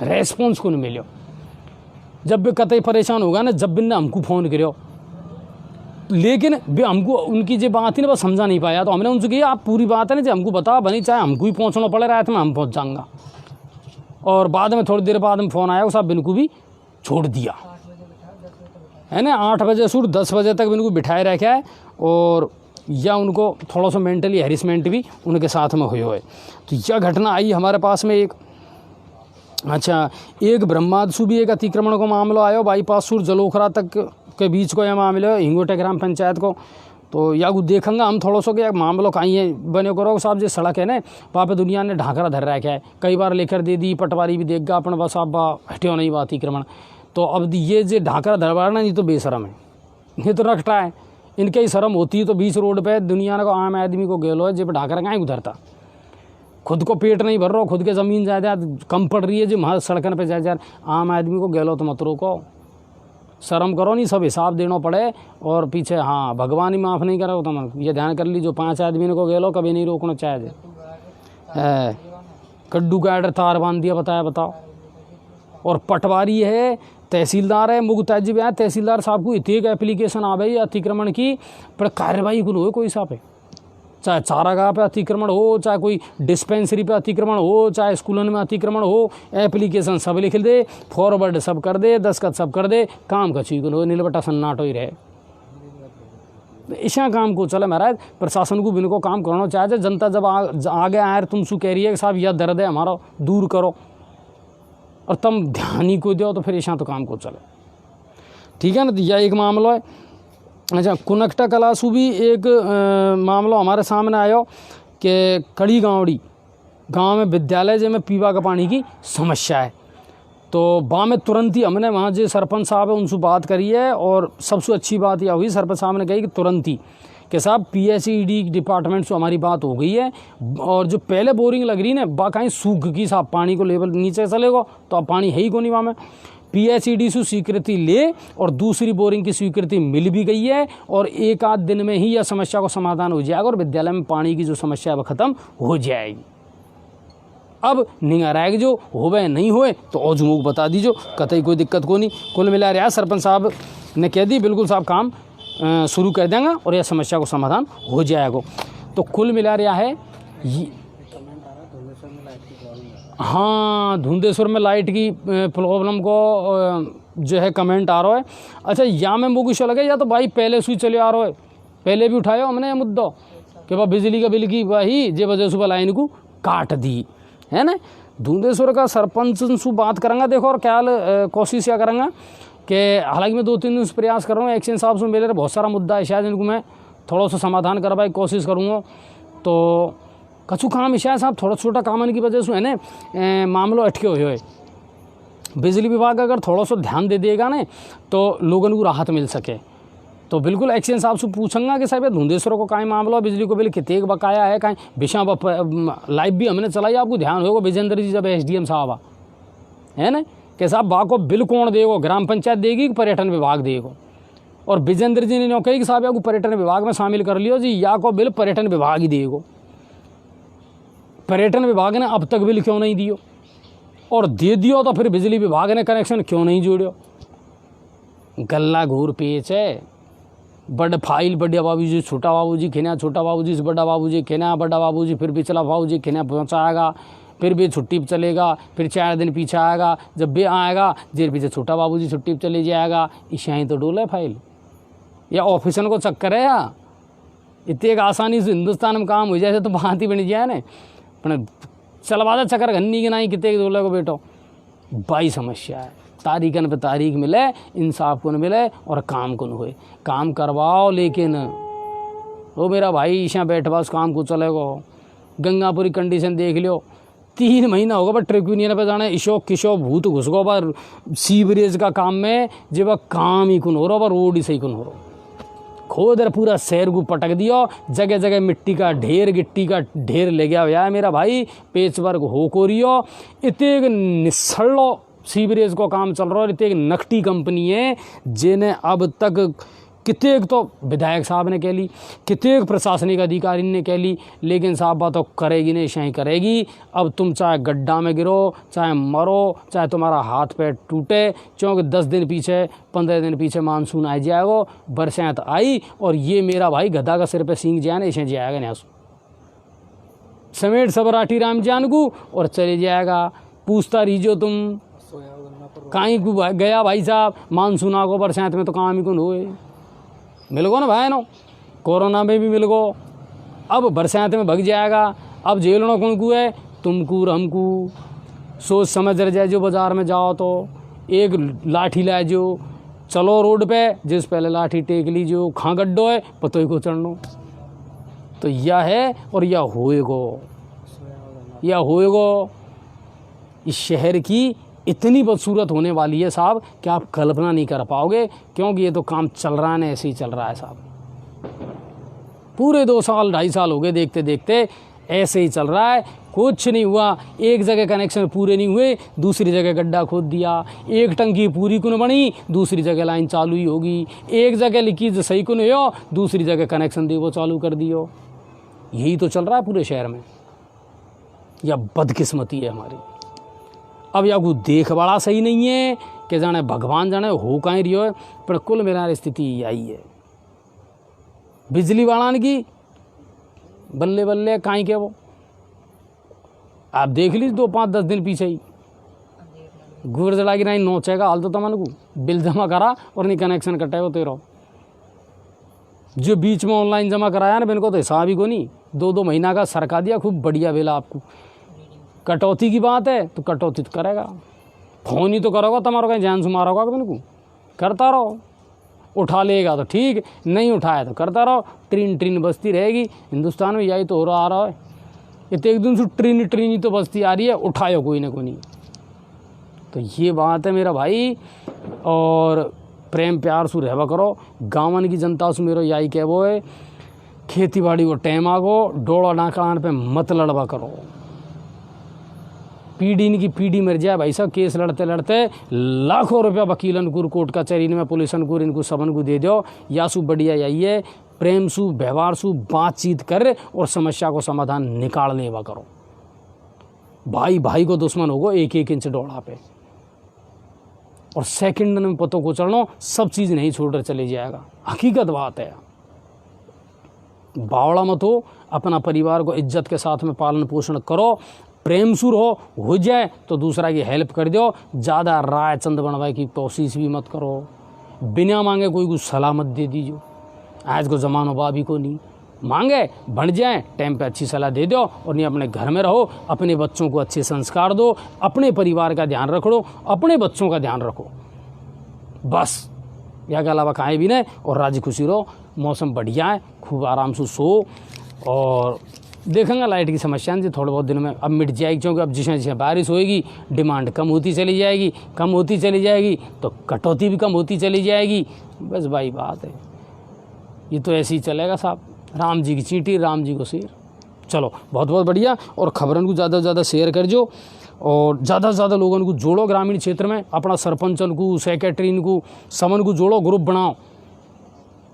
रेस्पॉन्स को नहीं मिलो। जब भी कतई परेशान होगा ना जब बिन ने हमको फ़ोन करो लेकिन वे हमको उनकी जो बात थी ना बस समझा नहीं पाया तो हमने उनसे कही आप पूरी बात है ना जो हमको बता बनी चाहे हमको ही पहुँचना पड़े रात में हम पहुँच जाऊँगा और बाद में थोड़ी देर बाद में फ़ोन आया, वो साहब बिनको भी छोड़ दिया है ना। 8 बजे सूट 10 बजे तक बिनको बिठाए रखा है, और या उनको थोड़ा सा मेंटली हैरिसमेंट भी उनके साथ में हुई है। तो यह घटना आई हमारे पास में एक। अच्छा, एक ब्रह्मादसु भी एक अतिक्रमण को मामला आयो, बाईपास सूर जलोखरा तक के बीच को यह मामला है, हिंगोटे ग्राम पंचायत को। तो या देखेंगे हम थोड़ा सा कि मामलो कहीं है बने करो साहब, जो सड़क है ना वहाँ पे दुनिया ने ढाकरा धर रखा है, कई बार लेकर दे दी, पटवारी भी देगा अपन बस आप हटियो नहीं बात अतिक्रमण। तो अब ये जो ढाकरा धरवाना नहीं तो बेशरम है, ये तो रखता है, इनके ही शर्म होती है। तो बीच रोड पे दुनिया को आम आदमी को गेलो है जब ढाकरा कहाँ उधरता, खुद को पेट नहीं भर रहा, खुद के ज़मीन जायदाद कम पड़ रही है जो वहाँ सड़कन पे जाए आम आदमी को गेलो तो मत रोको, शर्म करो नहीं, सब हिसाब देना पड़े। और पीछे हाँ भगवान ही माफ़ नहीं करो, तो ये ध्यान कर ली जो 5 आदमी को गेलो कभी नहीं रोकना चाहिए। कड्डू का एडर तार बांध दिया, बताओ। और पटवारी है, तहसीलदार है, मुगताजिब है, तहसीलदार साहब को इतनी एक एप्लीकेशन आ गई अतिक्रमण की, पर कार्रवाई को हो कोई साहब है, चाहे चारागाह पे अतिक्रमण हो, चाहे कोई डिस्पेंसरी पे अतिक्रमण हो, चाहे स्कूलन में अतिक्रमण हो, एप्लीकेशन सब लिख दे, फॉरवर्ड सब कर दे, दस्तखत सब कर दे, काम का चीज हो नीलबट्टा सन्नाटो ही रहे। ऐसा काम को चले महाराज, प्रशासन को बिनको काम करना चाहिए। जनता जब आगे आए तुम शू कह रही है कि साहब यह दर्द है हमारा दूर करो, और तुम ध्यान ही को दो, तो फिर ऐसा तो काम को चले, ठीक है ना। तो यह एक मामला है। अच्छा, कुनकटा कलासू भी एक मामला हमारे सामने आयो कि कड़ी गांव में विद्यालय जे में पीवा का पानी की समस्या है। तो वहाँ में तुरंत ही हमने वहाँ जो सरपंच साहब है उनसे बात करी है, और सबसे अच्छी बात यह हुई सरपंच साहब ने कही कि तुरंत ही कि साहब PSED डिपार्टमेंट से हमारी बात हो गई है, और जो पहले बोरिंग लग रही ना वह कहीं सूख की साहब, पानी को लेवल नीचे चलेगा तो अब पानी है ही को नहीं वहाँ में। PSED से स्वीकृति ले, और दूसरी बोरिंग की स्वीकृति मिल भी गई है, और 1 आध दिन में ही यह समस्या को समाधान हो जाएगा, और विद्यालय में पानी की जो समस्या है वह ख़त्म हो जाएगी। अब निगाह रहेगी जो होवे नहीं होए तो औजमुख बता दीजिए, कतई कोई दिक्कत को नहीं। कुल मिला रहा सरपंच साहब ने कह दी बिल्कुल साहब काम शुरू कर देंगे, और यह समस्या को समाधान हो जाएगा। तो कुल मिला रहा है हाँ, धुंधेश्वर में लाइट की प्रॉब्लम को जो है कमेंट आ रहा है। अच्छा, या में मुझे लगे या तो भाई पहले से चले आ रहा है, पहले भी उठाया हमने मुद्दा कि भाई बिजली का बिल की वही जे वजह से लाइन को काट दी है ना। धुंधेश्वर का सरपंच से बात करेंगे देखो, और क्या कोशिश क्या करेंगे कि हालांकि मैं 2-3 दिन से प्रयास कर रहा हूँ, एक्शन साहब से मिले बहुत सारा मुद्दा है, शायद इनको मैं थोड़ा सा समाधान करवाई कोशिश करूँगा। तो कछु काम शायद साहब थोड़ा छोटा काम की वजह से है ना मामलों अटके हुए। बिजली विभाग अगर थोड़ा सा ध्यान दे देगा ना तो लोगों को राहत मिल सके। तो बिल्कुल एक्शन साहब से पूछूंगा कि साहब धुंधेश्वर को काई मामला, बिजली को बिल कितने बकाया है, कहीं विषा लाइव भी हमने चलाई, आपको ध्यान होगा विजेंद्र जी जब SDM साहब है ना कि साहब बा को बिल कौन देगा, ग्राम पंचायत देगी कि पर्यटन विभाग देगा। और विजेंद्र जी ने कही कि साहब आपको पर्यटन विभाग में शामिल कर लियो जी, या को बिल पर्यटन विभाग ही देगा। पर्यटन विभाग ने अब तक बिल क्यों नहीं दियो, और दे दियो तो फिर बिजली विभाग ने कनेक्शन क्यों नहीं जोड़ियो। गल्ला घूर पेच है, बड़ फाइल बड़े बाबूजी छोटा बाबूजी खिना, छोटा बाबूजी से बड़ा बाबूजी खिना, बड़ा बाबूजी फिर पिछला बाबूजी खिना पहुँचाएगा, फिर भी छुट्टी पर चलेगा, फिर 4 दिन पीछे आएगा, जब भी आएगा देर पीछे छोटा बाबूजी छुट्टी पर चले जाएगा। ईशाई तो डोले फाइल, या ऑफिसन को चक्कर है, या इतने एक आसानी से हिंदुस्तान में काम हो जाए तो भांति बन जाए ना, पर चलवा चक्कर घन्नी के नहीं कितने डोले को बेटो भाई समस्या है। तारीखन पे तारीख मिले, इंसाफ को न मिले और काम को न होए, काम करवाओ। लेकिन वो मेरा भाई ईशा बैठवा उस काम को चलेगा। गंगापुरी कंडीशन देख लियो, 3 महीना होगा पर ट्रक यूनियन पे जाना इशो किशो भूत घुस गो पर सीवरेज का काम में, जब काम ही कुन हो रहा, रोड ही सही कुन हो रहा। खोदर पूरा शहर को पटक दियो, जगह जगह मिट्टी का ढेर, गिट्टी का ढेर ले गया हुआ है मेरा भाई। पेच वर्क हो को रियो, इतने निसलो सीवरेज को काम चल रहा है। इतने नकटी कंपनी है जिन्हें अब तक कितने तो विधायक साहब ने कह ली, कितने प्रशासनिक अधिकारी ने कह ली, लेकिन साहब बात तो करेगी नहीं, शाही करेगी। अब तुम चाहे गड्ढा में गिरो, चाहे मरो, चाहे तुम्हारा हाथ पैर टूटे, क्योंकि 10 दिन पीछे 15 दिन पीछे मानसून आ जाएगा, बरसात आई और ये मेरा भाई गधा का सिर पे सींग जाए ना, ऐसे जाएगा नहीं समेट सब राठी राम जान को और चले जाएगा। पूछता रहीजो तुम कहीं को गया भाई साहब मानसून को बरसात में तो काम ही कौन हुए मिल गो ना भाई नो कोरोना में भी मिल गो अब बरसात में भग जाएगा अब झेलना कौन को है तुमको और हमको सोच समझ रह जाए जो बाज़ार में जाओ तो एक लाठी ला जो चलो रोड पे जिस पहले लाठी टेक लीजिए खां गड्ढो है पतोई को चढ़नो तो यह है और यह होएगो इस शहर की इतनी बदसूरत होने वाली है साहब कि आप कल्पना नहीं कर पाओगे क्योंकि ये तो काम चल रहा है ना ऐसे ही चल रहा है साहब पूरे 2 साल 2.5 साल हो गए देखते देखते ऐसे ही चल रहा है कुछ नहीं हुआ एक जगह कनेक्शन पूरे नहीं हुए दूसरी जगह गड्ढा खोद दिया एक टंकी पूरी कुन बनी दूसरी जगह लाइन चालू ही होगी एक जगह लीकेज सही कुन हो दूसरी जगह कनेक्शन दे वो चालू कर दियो यही तो चल रहा है पूरे शहर में या बदकिस्मती है हमारी अब या को देख बड़ा सही नहीं है कि जाने भगवान जाने हो कहीं रही हो पर कुल मिला स्थिति यही है बिजली वालान की बल्ले बल्ले कहीं के वो आप देख लीजिए 2-5-10 दिन पीछे ही गुर जला की नहीं नोचेगा हाल तो तमन को बिल जमा करा और नहीं कनेक्शन कटे हो तेरा जो बीच में ऑनलाइन जमा कराया ना इनको तो हिसाब ही को नहीं 2-2 महीना का सरका दिया खूब बढ़िया बेला आपको कटौती की बात है तो कटौती तो करेगा फोन ही तो करोगा तुम्हारा कहीं जान से मारोगा इनको करता रहो उठा लेगा तो ठीक नहीं उठाया तो करता रहो ट्रेन बसती रहेगी हिंदुस्तान में यही तो हो रहा आ रहा है ये तो एक दिन से ट्रेन ही तो बसती आ रही है उठायो कोई ना कोई नहीं तो ये बात है मेरा भाई और प्रेम प्यार से रहवा करो गाँवन की जनता से मेरा यही कहवो है खेती बाड़ी को टाइम आगो डोड़ा नाकान पे मत लड़वा करो पीढ़ी इनकी पीढ़ी मर जाए भाई साहब केस लड़ते लड़ते लाखों रुपया वकीलन को कोर्ट कचहरी में पुलिसन को इनको सबन को दे दो या सु बढ़िया यही है प्रेम सु व्यवहार सु बातचीत कर और समस्या को समाधान निकाल लेवा करो भाई भाई को दुश्मन होगो 1-1 इंच डोड़ा पे और सेकंड में पतों को चढ़ना सब चीज़ नहीं छोड़कर चले जाएगा हकीकत बात है बावड़ा मत अपना परिवार को इज्जत के साथ में पालन पोषण करो प्रेम सुर हो जाए तो दूसरा की हेल्प कर दो ज़्यादा राय चंद बनवाए की कोशिश भी मत करो बिना मांगे कोई को सलाह मत दे दीजिए आज को ज़मानो बाबी को नहीं मांगे बढ़ जाए टाइम पे अच्छी सलाह दे दो और नहीं अपने घर में रहो अपने बच्चों को अच्छे संस्कार दो अपने परिवार का ध्यान रखो अपने बच्चों का ध्यान रखो बस या के अलावा कहीं भी नहीं और राजी खुशी रहो मौसम बढ़िया है खूब आराम से सो और देखेंगे लाइट की समस्या जी थोड़े बहुत दिन में अब मिट जाएगी क्योंकि अब जिसे जिसे बारिश होएगी डिमांड कम होती चली जाएगी तो कटौती भी कम होती चली जाएगी बस भाई बात है ये तो ऐसे ही चलेगा साहब राम जी की चींटी राम जी को शेर चलो बहुत बहुत बढ़िया और खबरों को ज़्यादा से ज़्यादा शेयर कर जो और ज़्यादा से ज़्यादा लोगों को जोड़ो ग्रामीण क्षेत्र में अपना सरपंचन को सेक्रेटरी को समन को जोड़ो ग्रुप बनाओ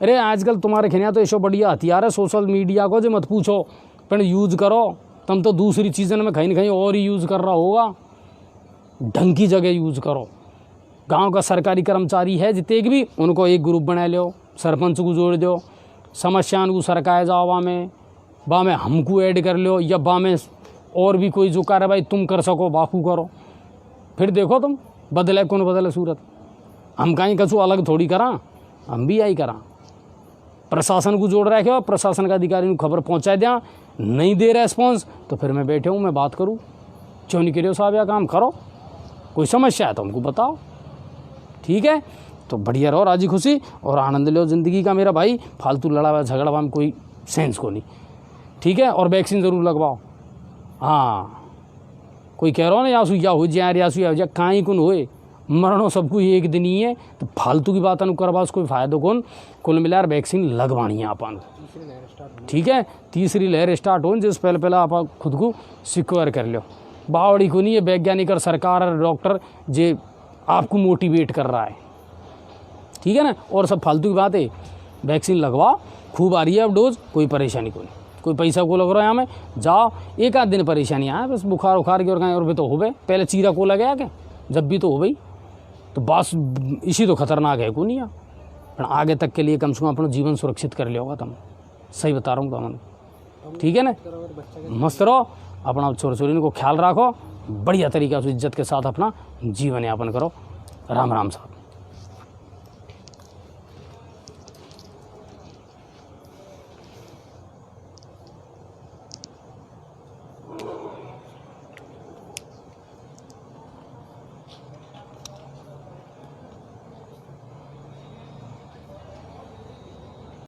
अरे आजकल तुम्हारे खिनिया तो ऐसा बढ़िया हथियार है सोशल मीडिया को जो मत पूछो पर यूज़ करो तुम तो दूसरी चीज़ों में कहीं ना कहीं और ही यूज़ कर रहा होगा ढंग की जगह यूज़ करो गांव का सरकारी कर्मचारी है जितने भी उनको एक ग्रुप बना लो सरपंच को जोड़ दो समस्याओं को सरकाए जाओ बा में हमको ऐड कर लो या बा में और भी कोई जो कार्रवाई तुम कर सको बाकू करो फिर देखो तुम बदले कौन बदले सूरत हम कहीं कछु अलग थोड़ी करा हम भी यही करा प्रशासन को जोड़ रखे हो प्रशासन का अधिकारी को खबर पहुँचा दिया नहीं दे रेस्पॉन्स तो फिर मैं बैठे हूँ मैं बात करूँ क्यों नहीं करो साहब या काम करो कोई समस्या है तो हमको बताओ ठीक है तो बढ़िया रहो राजी खुशी और आनंद लो ज़िंदगी का मेरा भाई फालतू लड़ा झगड़ा में कोई सेंस को नहीं ठीक है और वैक्सीन ज़रूर लगवाओ हाँ कोई कह रहा हो ना यासू या हो जाए यासू या हो जाए कहीं कौन होए मरणों सबको एक दिन ही है तो फालतू की बात करवा उसको कोई फ़ायदा कौन कुल मिलाकर वैक्सीन लगवानी है अपन ठीक है तीसरी लहर स्टार्ट हो जिस पहले आप खुद को सिक्योर कर लो बावड़ी को नहीं है वैज्ञानिक और सरकार और डॉक्टर जे आपको मोटिवेट कर रहा है ठीक है ना और सब फालतू की बात है वैक्सीन लगवाओ खूब आ रही है अब डोज कोई परेशानी को नहीं कोई पैसा को लग रहा है यहाँ में जाओ एक आध दिन परेशानी आए बस बुखार उखार की और कहीं और भी तो हो गए पहले चीरा को लगे क्या जब भी तो हो गई तो बस इसी तो खतरनाक है को नहीं है पर आगे तक के लिए कम से कम अपना जीवन सुरक्षित कर लिया होगा तुम सही बता रहा हूँ तुम ठीक है ना मस्त रहो अपना छोर छोरी को ख्याल रखो, बढ़िया तरीक़े से इज्जत के साथ अपना जीवन यापन करो। राम राम साहब।